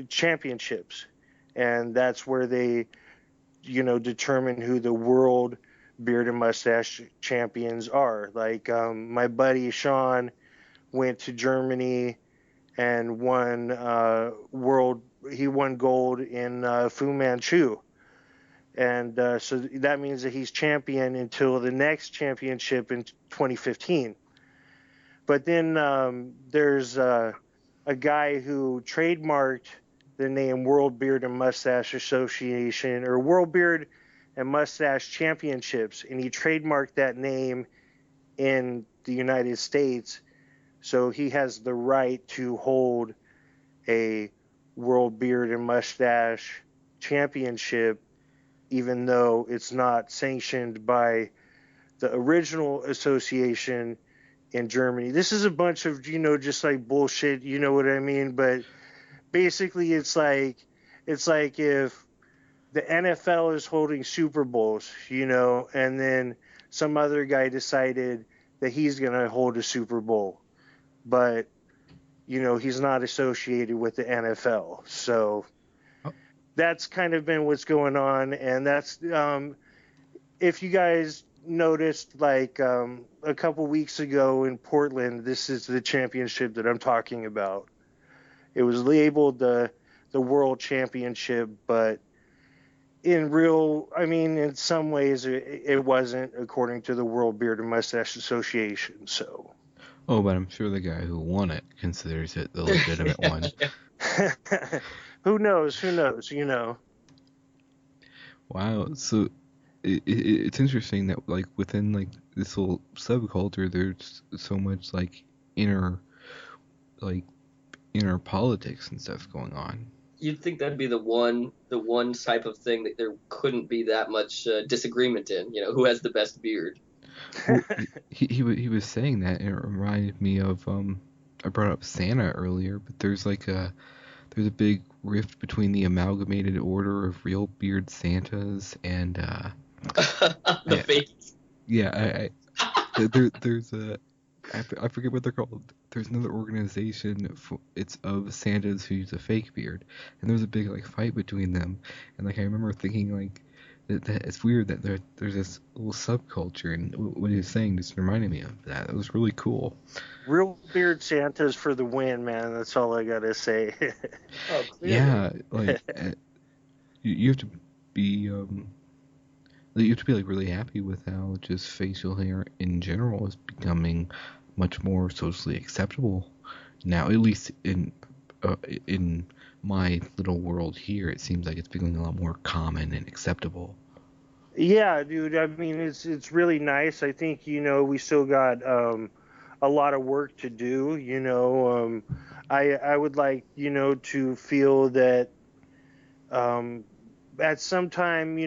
D: Championships, and that's where they determine who the World Beard and Mustache champions are. Like my buddy Sean went to Germany and won world. He won gold in Fu Manchu, and so that means that he's champion until the next championship in 2015. But then there's a guy who trademarked the name World Beard and Mustache Association or World Beard and Mustache Championships, and he trademarked that name in the United States. So he has the right to hold a World Beard and Mustache Championship, even though it's not sanctioned by the original association in Germany. This is a bunch of, just like bullshit, you know what I mean? But basically it's like if the NFL is holding Super Bowls, and then some other guy decided that he's going to hold a Super Bowl, but he's not associated with the NFL. So that's kind of been what's going on, and that's if you guys noticed, like a couple weeks ago in Portland, this is the championship that I'm talking about. It was labeled the World Championship, but in some ways it wasn't, according to the World Beard and Mustache Association. So.
B: Oh, but I'm sure the guy who won it considers it the legitimate one.
D: Who knows?
B: Wow. So it's interesting that like within like this whole subculture, there's so much like inner like inner politics and stuff going on.
C: You'd think that'd be the one type of thing that there couldn't be that much disagreement in. Who has the best beard?
B: Well, he was saying that, and it reminded me of I brought up Santa earlier, but there's a big rift between the Amalgamated Order of Real Beard Santas and
C: The fakes.
B: yeah, there's I forget what they're called. There's another organization it's of Santas who use a fake beard, and there's a big fight between them, and I remember thinking that it's weird that there's this little subculture, and what he was saying just reminded me of that. It was really cool.
D: Real beard Santas for the win, man. That's all I gotta say.
C: Oh, clearly.
B: Yeah, you have to be really happy with how just facial hair in general is becoming much more socially acceptable now. At least in my little world here, it seems like it's becoming a lot more common and acceptable.
D: Yeah, dude. I mean, it's really nice. I think we still got a lot of work to do. I would like to feel that at some time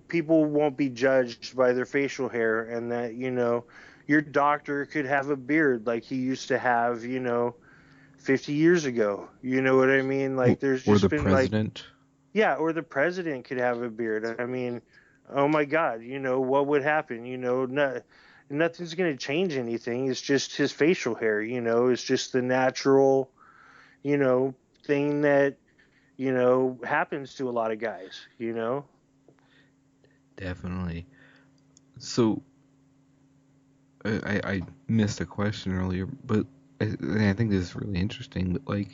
D: people won't be judged by their facial hair, and that your doctor could have a beard like he used to have 50 years ago. You know what I mean? Like there's
B: or
D: just
B: the
D: been
B: president.
D: yeah, or the president could have a beard. I mean, oh my God, what would happen? Nothing's going to change anything. It's just his facial hair, it's just the natural, thing that, happens to a lot of guys.
B: Definitely. So, I missed a question earlier, but I think this is really interesting. But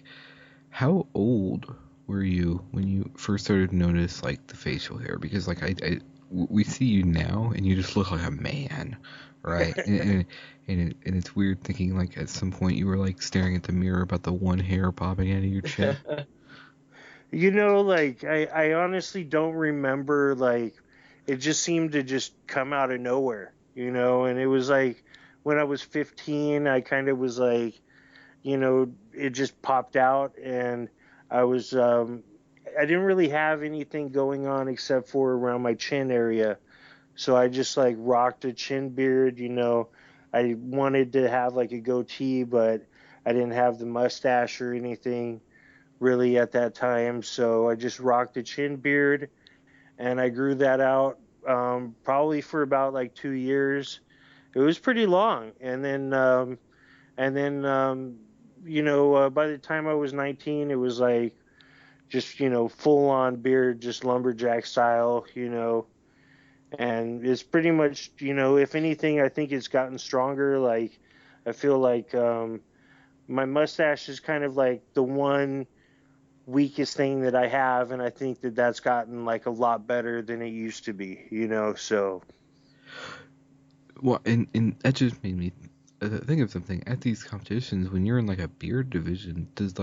B: how old were you when you first started to notice the facial hair? Because we see you now and you just look like a man, right? and it's weird thinking at some point you were staring at the mirror about the one hair popping out of your chin.
D: I honestly don't remember. It just seemed to just come out of nowhere, and it was when I was 15, I kind of was it just popped out, and I was I didn't really have anything going on except for around my chin area, so I just rocked a chin beard. I wanted to have a goatee, but I didn't have the mustache or anything really at that time, so I just rocked a chin beard, and I grew that out probably for about 2 years. It was pretty long, and then by the time I was 19, it was just full on beard, just lumberjack style, and it's pretty much if anything, I think it's gotten stronger. I feel my mustache is kind of the one weakest thing that I have, and I think that that's gotten a lot better than it used to be, so.
B: Well, and that just made me think of something. At these competitions, when you're in a beard division, does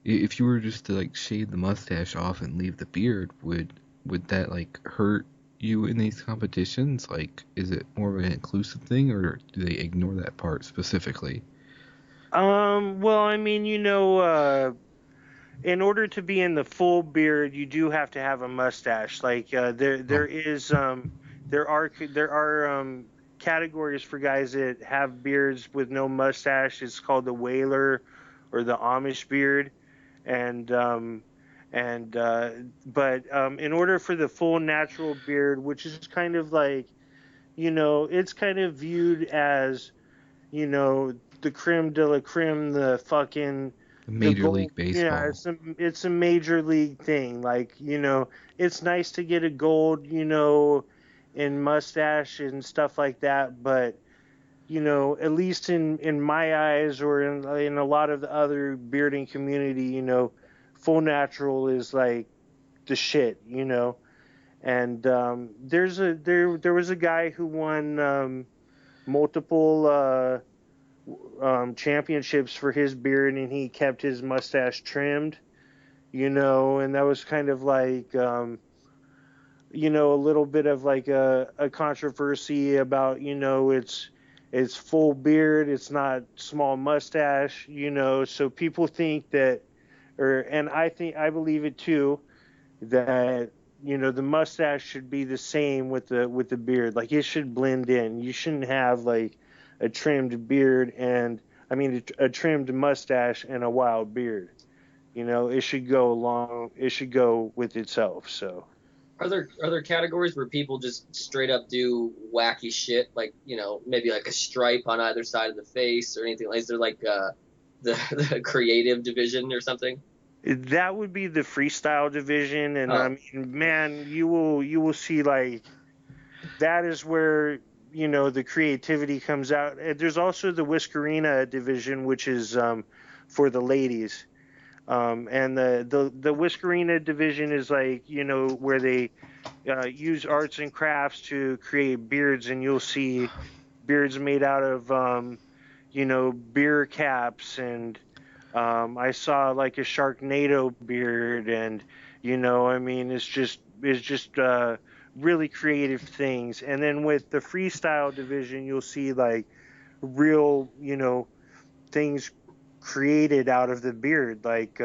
B: if you were just to shave the mustache off and leave the beard, would that hurt you in these competitions? Is it more of an inclusive thing, or do they ignore that part specifically?
D: Well, I mean, in order to be in the full beard, you do have to have a mustache. There are categories for guys that have beards with no mustache. It's called the whaler or the Amish beard, but in order for the full natural beard, which is kind of it's kind of viewed as the creme de la creme, the fucking
B: Major League Baseball.
D: Yeah, it's a major league thing. It's nice to get a gold, in mustache and stuff like that. But at least in my eyes, or in a lot of the other bearding community, full natural is the shit, And there was a guy who won multiple championships for his beard, and he kept his mustache trimmed, and that was kind of a little bit of a controversy about, it's full beard, it's not small mustache, so people think that, and I believe it too, that the mustache should be the same with the beard. Like, it should blend in. You shouldn't have like a trimmed beard and a trimmed mustache and a wild beard. It should go along. It should go with itself. So,
C: Are there categories where people just straight up do wacky shit, like maybe like a stripe on either side of the face or anything? Is there like the creative division or something?
D: that would be the freestyle division, and
C: Oh.
D: Man, you will see, like, that is where the creativity comes out. There's also the Whiskerina division, which is for the ladies. And the Whiskerina division is like, where they use arts and crafts to create beards, and you'll see beards made out of, beer caps, and I saw like a Sharknado beard, and it's just really creative things. And then with the freestyle division, you'll see like real, things created out of the beard. Like,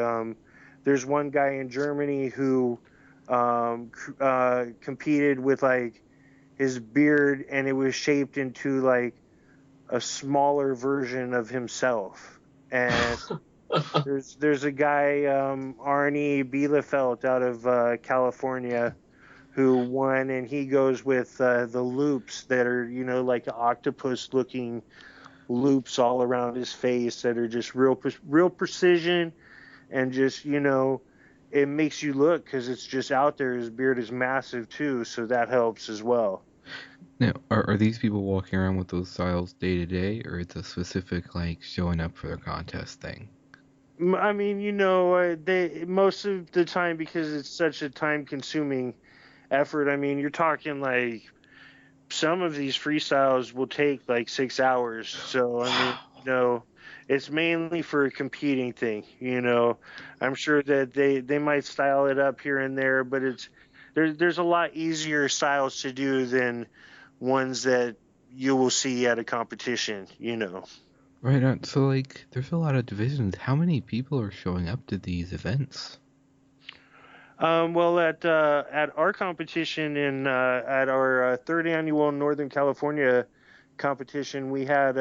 D: there's one guy in Germany who competed with like his beard, and it was shaped into like a smaller version of himself. And there's a guy, Arnie Bielefeld, out of California, who won, and he goes with the loops that are like octopus looking loops all around his face that are just real precision, and just it makes you look, because it's just out there. His beard is massive too, so that helps as well.
B: Now, are these people walking around with those styles day to day, or it's a specific like showing up for their contest thing?
D: They most of the time, because it's such a time-consuming effort. You're talking like some of these freestyles will take like 6 hours. So it's mainly for a competing thing. I'm sure that they might style it up here and there, but there's a lot easier styles to do than ones that you will see at a competition.
B: Right on. So like, there's a lot of divisions. How many people are showing up to these events?
D: Well, at our competition at our third annual Northern California competition, we had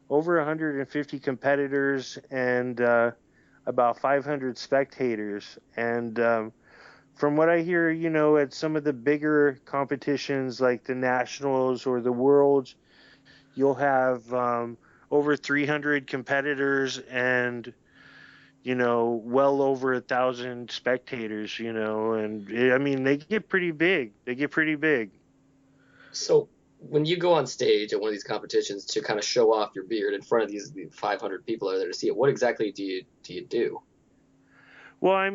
D: over 150 competitors and about 500 spectators. And from what I hear, at some of the bigger competitions like the Nationals or the Worlds, you'll have over 300 competitors and well over 1,000 spectators, and they get pretty big.
C: So when you go on stage at one of these competitions to kind of show off your beard in front of these 500 people that are there to see it, what exactly do you do?
D: Well,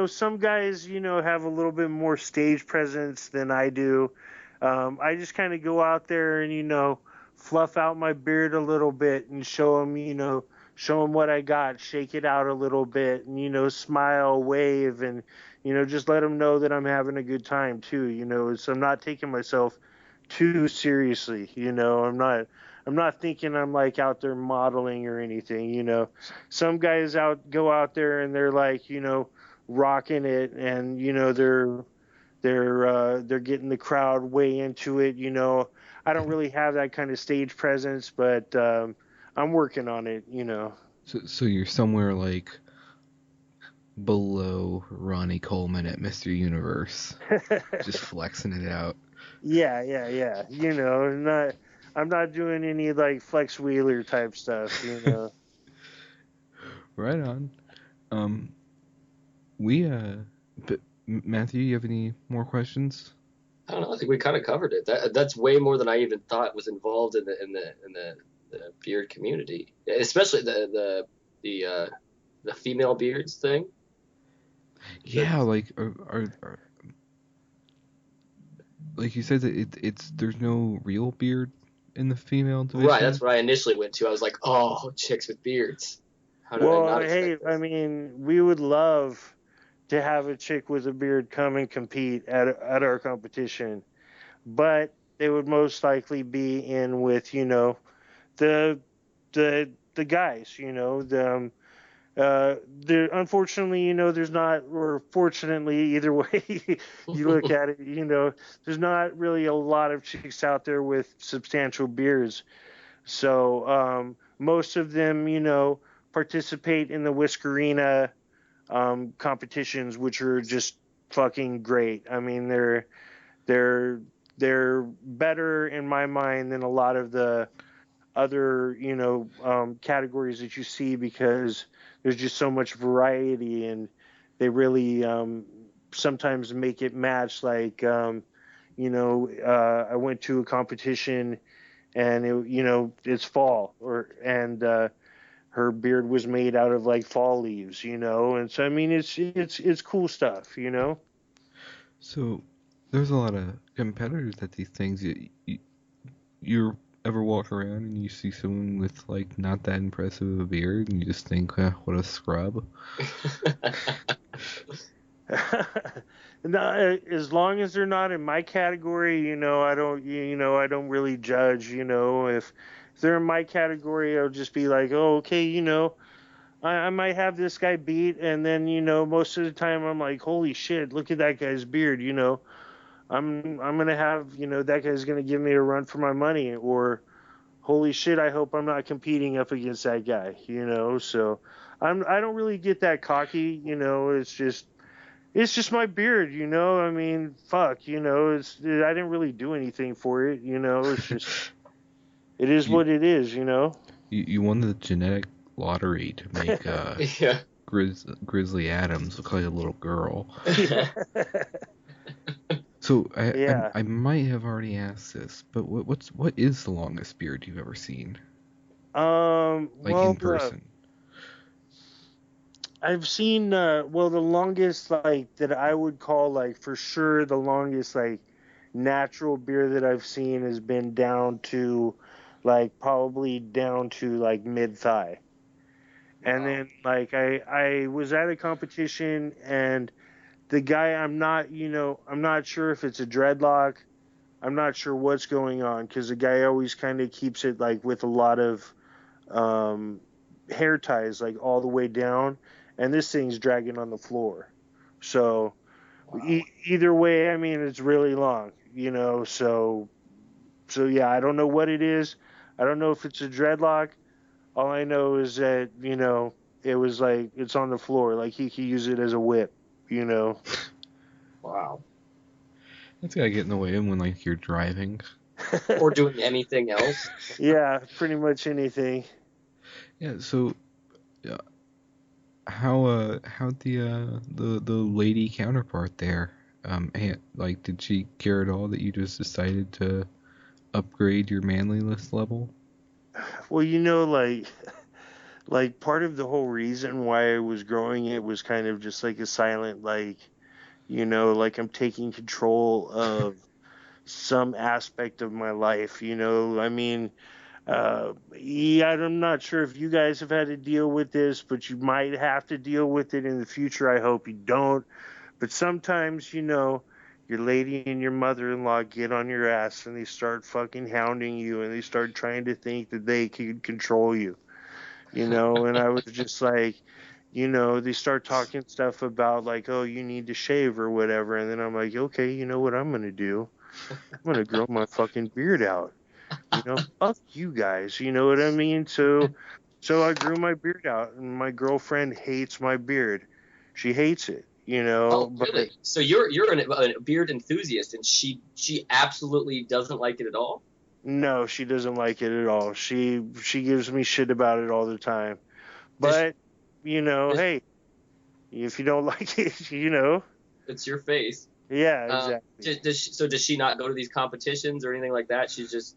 D: some guys, have a little bit more stage presence than I do. I just kind of go out there and, fluff out my beard a little bit and show them what I got, shake it out a little bit, and, smile, wave, and, just let them know that I'm having a good time too, so I'm not taking myself too seriously. I'm not thinking I'm like out there modeling or anything. Some guys go out there and they're like, rocking it, and, they're getting the crowd way into it. I don't really have that kind of stage presence, but I'm working on it.
B: So you're somewhere like below Ronnie Coleman at Mr. Universe, just flexing it out.
D: Yeah. I'm not doing any like Flex Wheeler type stuff.
B: Right on. But Matthew, you have any more questions?
C: I don't know. I think we kind of covered it. That's way more than I even thought was involved in the beard community, especially the female beards thing.
B: Yeah, like are like you said that it's there's no real beard in the female division.
C: Right, that's what I initially went to. I was like, oh, chicks with beards. How did I not expect this?
D: We would love to have a chick with a beard come and compete at our competition, but they would most likely be in with the the guys, there, unfortunately, there's not, or fortunately, either way you look at it, there's not really a lot of chicks out there with substantial beards. So most of them, participate in the Whiskerina competitions, which are just fucking great. I mean, they're they're better in my mind than a lot of the other categories that you see, because there's just so much variety, and they really sometimes make it match. Like I went to a competition, and it's fall, and her beard was made out of like fall leaves, and so I mean it's cool stuff.
B: So there's a lot of competitors at these things. You ever walk around and you see someone with like not that impressive of a beard, and you just think, what a scrub.
D: No, as long as they're not in my category, I don't really judge. If they're in my category, I'll just be like, oh, okay, I might have this guy beat, and then most of the time I'm like, holy shit, look at that guy's beard. I'm gonna have that guy's gonna give me a run for my money, or holy shit, I hope I'm not competing up against that guy. So I don't really get that cocky. It's just my beard. I mean, fuck. I didn't really do anything for it. It's just it is what it is.
B: You won the genetic lottery to make
C: Yeah.
B: Grizzly Adams look like a little girl. So
D: Yeah.
B: I might have already asked this, but what is the longest beard you've ever seen? Like
D: Well,
B: in person?
D: I've seen the longest, like, that I would call, like, for sure the longest, like, natural beard that I've seen has been down to, like, probably down to, like, mid-thigh. And then, like, I was at a competition, and the guy, I'm not sure if it's a dreadlock. I'm not sure what's going on, because the guy always kind of keeps it, like, with a lot of hair ties, like, all the way down, and this thing's dragging on the floor. So either way, I mean, it's really long, so yeah, I don't know what it is. I don't know if it's a dreadlock. All I know is that, it was like, it's on the floor, like he could use it as a whip.
C: Wow.
B: That's gotta get in the way of when like you're driving.
C: Or doing anything else.
D: Yeah, pretty much anything.
B: Yeah. So, how the lady counterpart there, like, did she care at all that you just decided to upgrade your manliness level?
D: Well, like part of the whole reason why I was growing it was kind of just like a silent, like, like I'm taking control of some aspect of my life. I mean, yeah, I'm not sure if you guys have had to deal with this, but you might have to deal with it in the future. I hope you don't. But sometimes, your lady and your mother-in-law get on your ass, and they start fucking hounding you, and they start trying to think that they can control you. And I was just like, they start talking stuff about like, oh, you need to shave or whatever. And then I'm like, okay, you know what I'm going to do? I'm going to grow my fucking beard out. Fuck you guys. You know what I mean? So I grew my beard out, and my girlfriend hates my beard. She hates it,
C: Oh,
D: but
C: really? So you're a beard enthusiast, and she absolutely doesn't like it at all?
D: no, she doesn't like it at all. She gives me shit about it all the time. But, hey, if you don't like it,
C: It's your face.
D: Yeah, exactly.
C: Does she not go to these competitions or anything like that? She's just...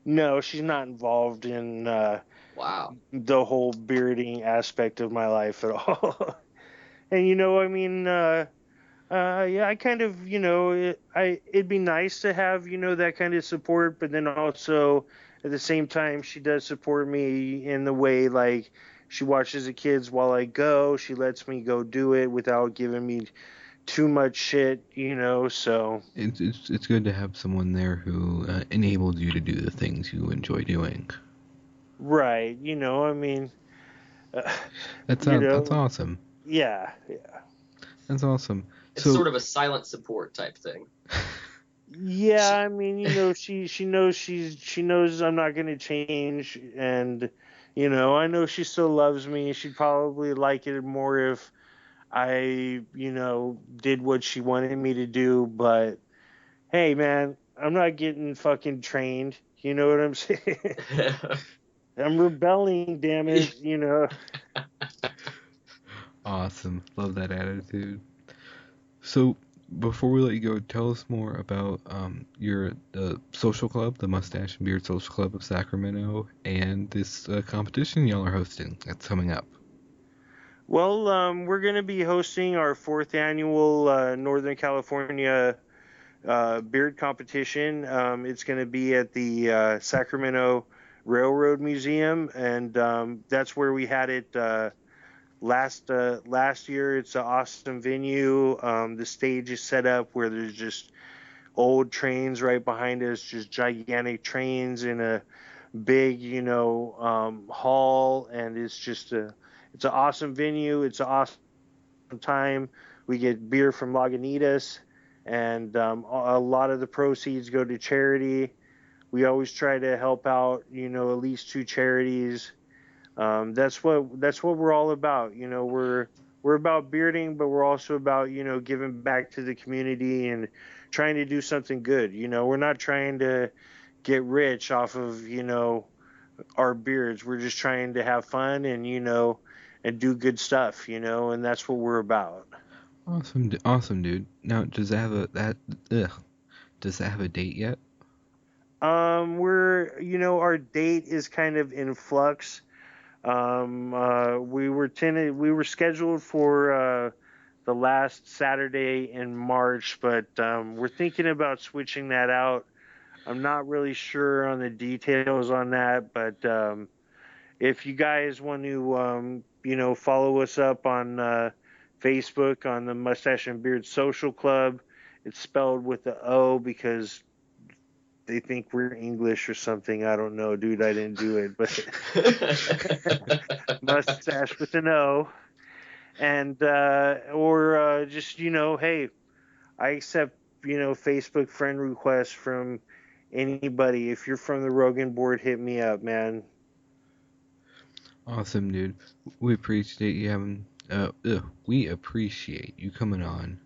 D: No, she's not involved in
C: Wow.
D: the whole bearding aspect of my life at all. And I mean, yeah, I kind of, it'd be nice to have, that kind of support, but then also at the same time, she does support me in the way, like, she watches the kids while I go. She lets me go do it without giving me too much shit, so.
B: It's good to have someone there who enables you to do the things you enjoy doing.
D: Right. You know, I mean, uh,
B: That's
D: you
B: that's
D: know,
B: awesome.
D: yeah.
B: That's awesome.
C: It's
B: So
C: sort of a silent support type thing.
D: Yeah,
C: She,
D: I mean, you know, she knows she knows I'm not gonna change, and you know, I know she still loves me. She'd probably like it more if I, you know, did what she wanted me to do. But hey, man, I'm not getting fucking trained. You know what I'm saying? I'm rebelling, damn it. You know.
B: awesome. Love that attitude. So before we let you go, tell us more about your social club, the Mustache and Beard Social Club of Sacramento, and this competition y'all are hosting that's coming up.
D: Well, we're gonna be hosting our fourth annual Northern California beard competition. It's going to be at the Sacramento Railroad Museum, and that's where we had it last year. It's an awesome venue. The stage is set up where there's just old trains right behind us, just gigantic trains in a big, hall, and it's an awesome venue. It's an awesome time. We get beer from Lagunitas, and a lot of the proceeds go to charity. We always try to help out, at least two charities. That's what we're all about. We're about bearding, but we're also about giving back to the community and trying to do something good. We're not trying to get rich off of our beards. We're just trying to have fun and do good stuff. And that's what we're about.
B: Awesome, awesome, dude. Now, does that have does that have a date yet?
D: Our date is kind of in flux. We were scheduled for the last Saturday in March, but we're thinking about switching that out. I'm not really sure on the details on that, but if you guys want to, follow us up on Facebook on the Mustache and Beard Social Club, it's spelled with the O because they think we're English or something. I don't know, dude. I didn't do it, but Mustache with an O. And or just hey, I accept Facebook friend requests from anybody. If you're from the Rogan board, hit me up, man.
B: Awesome, dude. We appreciate you having. We appreciate you coming on.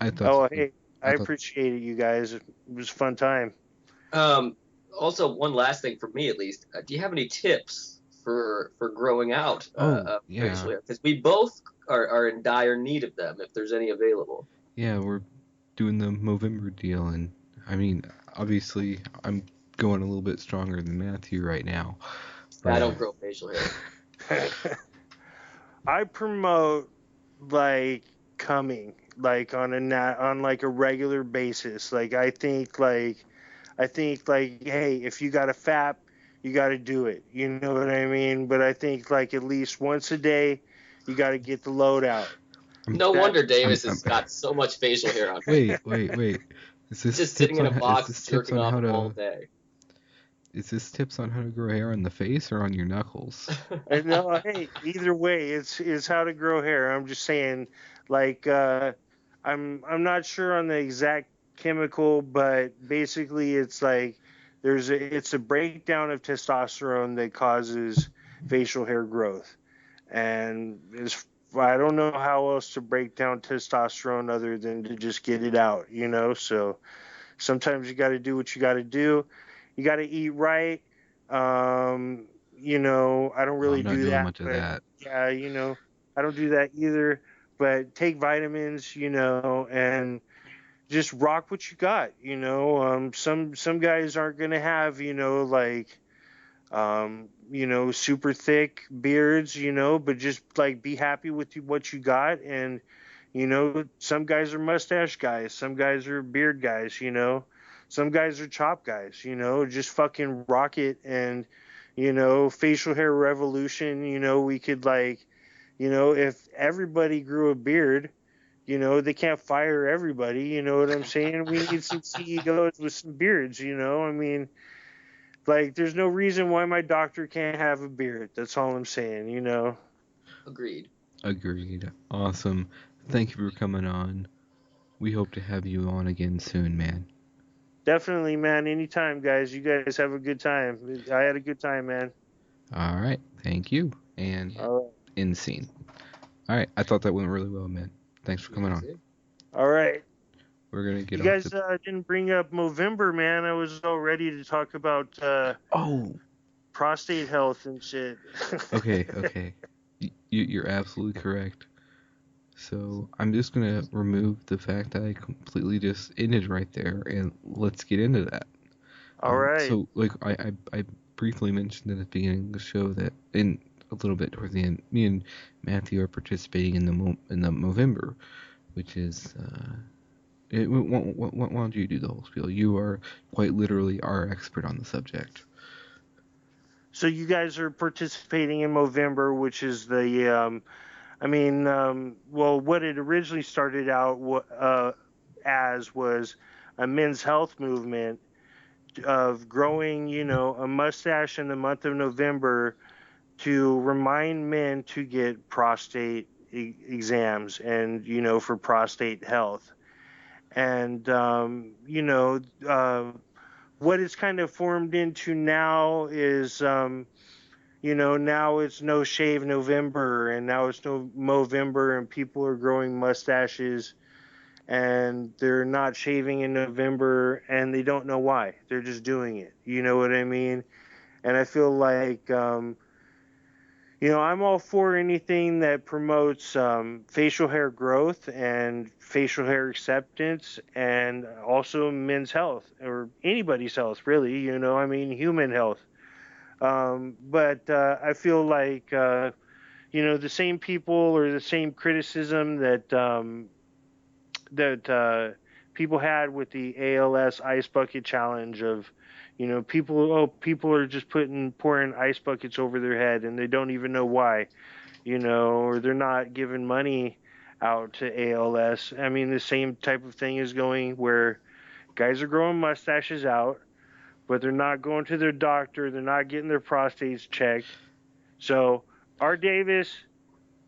B: I thought
D: Oh,
B: this was.
D: hey, I
B: I thought.
D: appreciate it, you guys. It was a fun time.
C: Also, one last thing for me, at least. Do you have any tips for growing out
B: Oh
C: of
B: yeah,
C: facial hair? Because we both are in dire need of them, if there's any available.
B: yeah. We're doing the Movember deal, and I mean, obviously, I'm going a little bit stronger than Matthew right now. But
C: I don't grow facial hair.
D: I promote like coming like on like a regular basis. I think like hey, if you got a FAP, you got to do it. You know what I mean? But I think like at least once a day, you got to get the load out.
C: No
D: That
C: wonder Davis
B: I'm
C: has got so much facial hair on him.
B: wait. Is this
C: Just sitting in a
B: is
C: box
B: this tips
C: jerking
B: on
C: off
B: how
C: all
B: to
C: day.
B: is this tips on how to grow hair on the face or on your knuckles?
D: no, hey, either way, it's how to grow hair. I'm just saying, like, I'm not sure on the exact chemical, but basically, it's like it's a breakdown of testosterone that causes facial hair growth, and I don't know how else to break down testosterone other than to just get it out. So sometimes you got to do what you got to do. You got to eat right. I don't
B: Oh,
D: really
B: I'm not
D: do
B: doing
D: that,
B: much of
D: but
B: that.
D: yeah, I don't do that either. But take vitamins, and just rock what you got. Some guys aren't gonna have, like, super thick beards, but just like be happy with what you got. And some guys are mustache guys, some guys are beard guys, some guys are chop guys, just fucking rock it. And facial hair revolution, we could like, if everybody grew a beard, they can't fire everybody, you know what I'm saying? We need some CEOs with some beards, I mean, Like, there's no reason why my doctor can't have a beard. That's all I'm saying, you know.
C: Agreed.
B: Agreed. Awesome. Thank you for coming on. We hope to have you on again soon, man.
D: Definitely, man. Anytime, guys. You guys have a good time. I had a good time, man.
B: All right. Thank you. And
D: All right.
B: end scene. All right. I thought that went really well, man. Thanks for coming on.
D: All right.
B: We're going to get
D: You
B: off
D: guys
B: the...
D: didn't bring up Movember, man. I was all ready to talk about prostate health and shit.
B: Okay. You're absolutely correct. So I'm just going to remove the fact that I completely just ended right there, and let's get into that.
D: All right.
B: So, like, I briefly mentioned at the beginning of the show that, in a little bit towards the end, me and Matthew are participating in the Movember, which is... why don't you do the whole spiel? You are quite literally our expert on the subject.
D: So you guys are participating in Movember, which is the, well, what it originally started out as was a men's health movement of growing, a mustache in the month of November to remind men to get prostate exams and, for prostate health. And, what it's kind of formed into now is, now it's No Shave November, and now it's No Movember, and people are growing mustaches, and they're not shaving in November, and they don't know why. They're just doing it. You know what I mean? And I feel like, I'm all for anything that promotes facial hair growth and facial hair acceptance, and also men's health, or anybody's health, really, human health. But I feel like, the same people or the same criticism that people had with the ALS Ice Bucket Challenge of, people are just pouring ice buckets over their head and they don't even know why, or they're not giving money out to ALS. I mean, the same type of thing is going where guys are growing mustaches out, but they're not going to their doctor. They're not getting their prostates checked. So, R. Davis,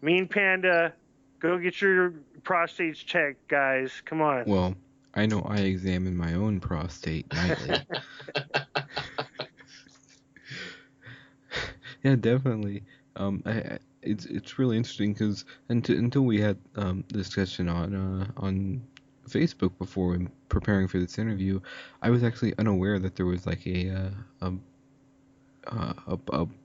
D: Mean Panda, go get your prostates checked, guys. Come on.
B: Well, I know I examine my own prostate nightly. Yeah, definitely. It's really interesting because until we had discussion on Facebook before and preparing for this interview, I was actually unaware that there was like a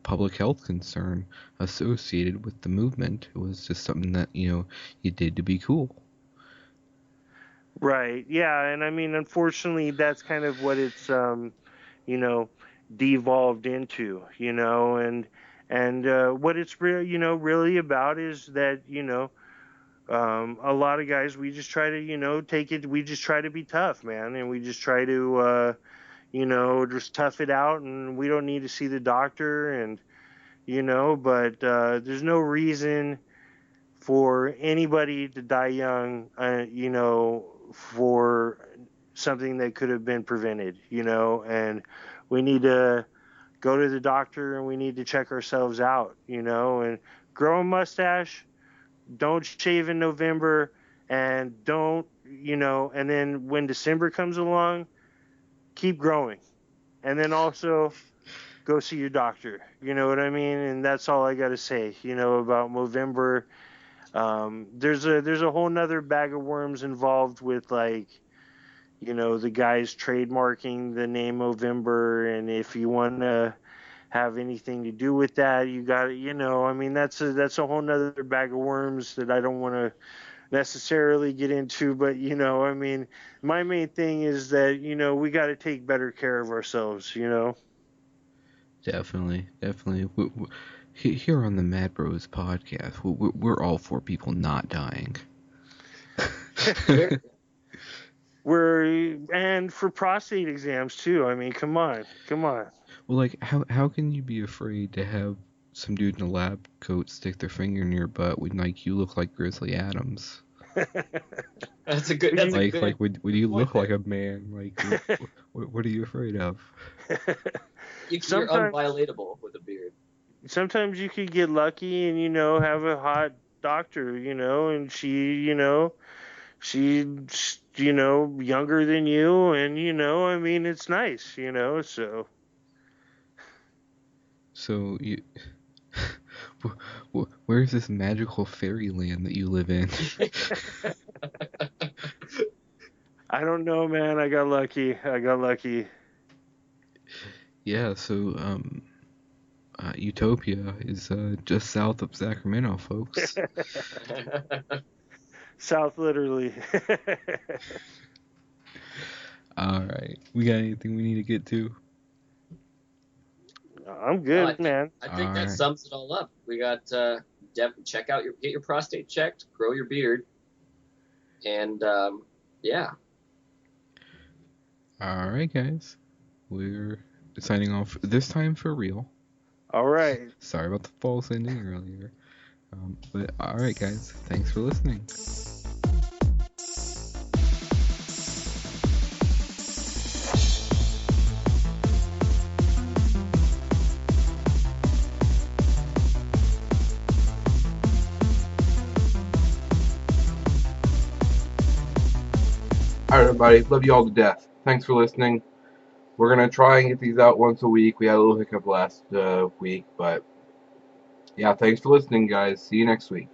B: public health concern associated with the movement. It was just something that you did to be cool.
D: Right. Yeah, and I mean, unfortunately, that's kind of what it's devolved into, and what it's really about is that a lot of guys, we just try to take it. We just try to be tough, man, and we just try to just tough it out, and we don't need to see the doctor, and but there's no reason for anybody to die young, for something that could have been prevented, and we need to go to the doctor and we need to check ourselves out, and grow a mustache, don't shave in November, and don't, and then when December comes along, keep growing, and then also go see your doctor, you know what I mean? And that's all I got to say, about Movember. There's a whole nother bag of worms involved with, like, the guys trademarking the name Movember, and if you want to have anything to do with that, you got to, that's a whole nother bag of worms that I don't want to necessarily get into, but my main thing is that we got to take better care of ourselves.
B: Definitely. Here on the Mad Bros podcast, we're all for people not dying.
D: And for prostate exams too. I mean, come on.
B: Well, like, how can you be afraid to have some dude in a lab coat stick their finger in your butt when, like, you look like Grizzly Adams?
C: That's a good.
B: Would you look like a man? Like, what are you afraid of?
C: You're
D: sometimes
C: unviolatable with a beard.
D: sometimes you could get lucky and have a hot doctor, and she's younger than you, and I mean, it's nice, so.
B: So you, where's this magical fairyland that you live in?
D: I don't know, man. I got lucky.
B: Yeah, so Utopia is just south of Sacramento, folks.
D: South, literally.
B: All right, we got anything we need to get to?
D: I'm good, man.
C: I think that
B: Alright.
C: sums it all up. We got get your prostate checked, grow your beard, and yeah.
B: All right, guys, we're signing off this time for real.
D: All right.
B: Sorry about the false ending earlier. But all right, guys, thanks for listening.
A: All right, everybody. Love you all to death. Thanks for listening. We're going to try and get these out once a week. We had a little hiccup last week, but yeah, thanks for listening, guys. See you next week.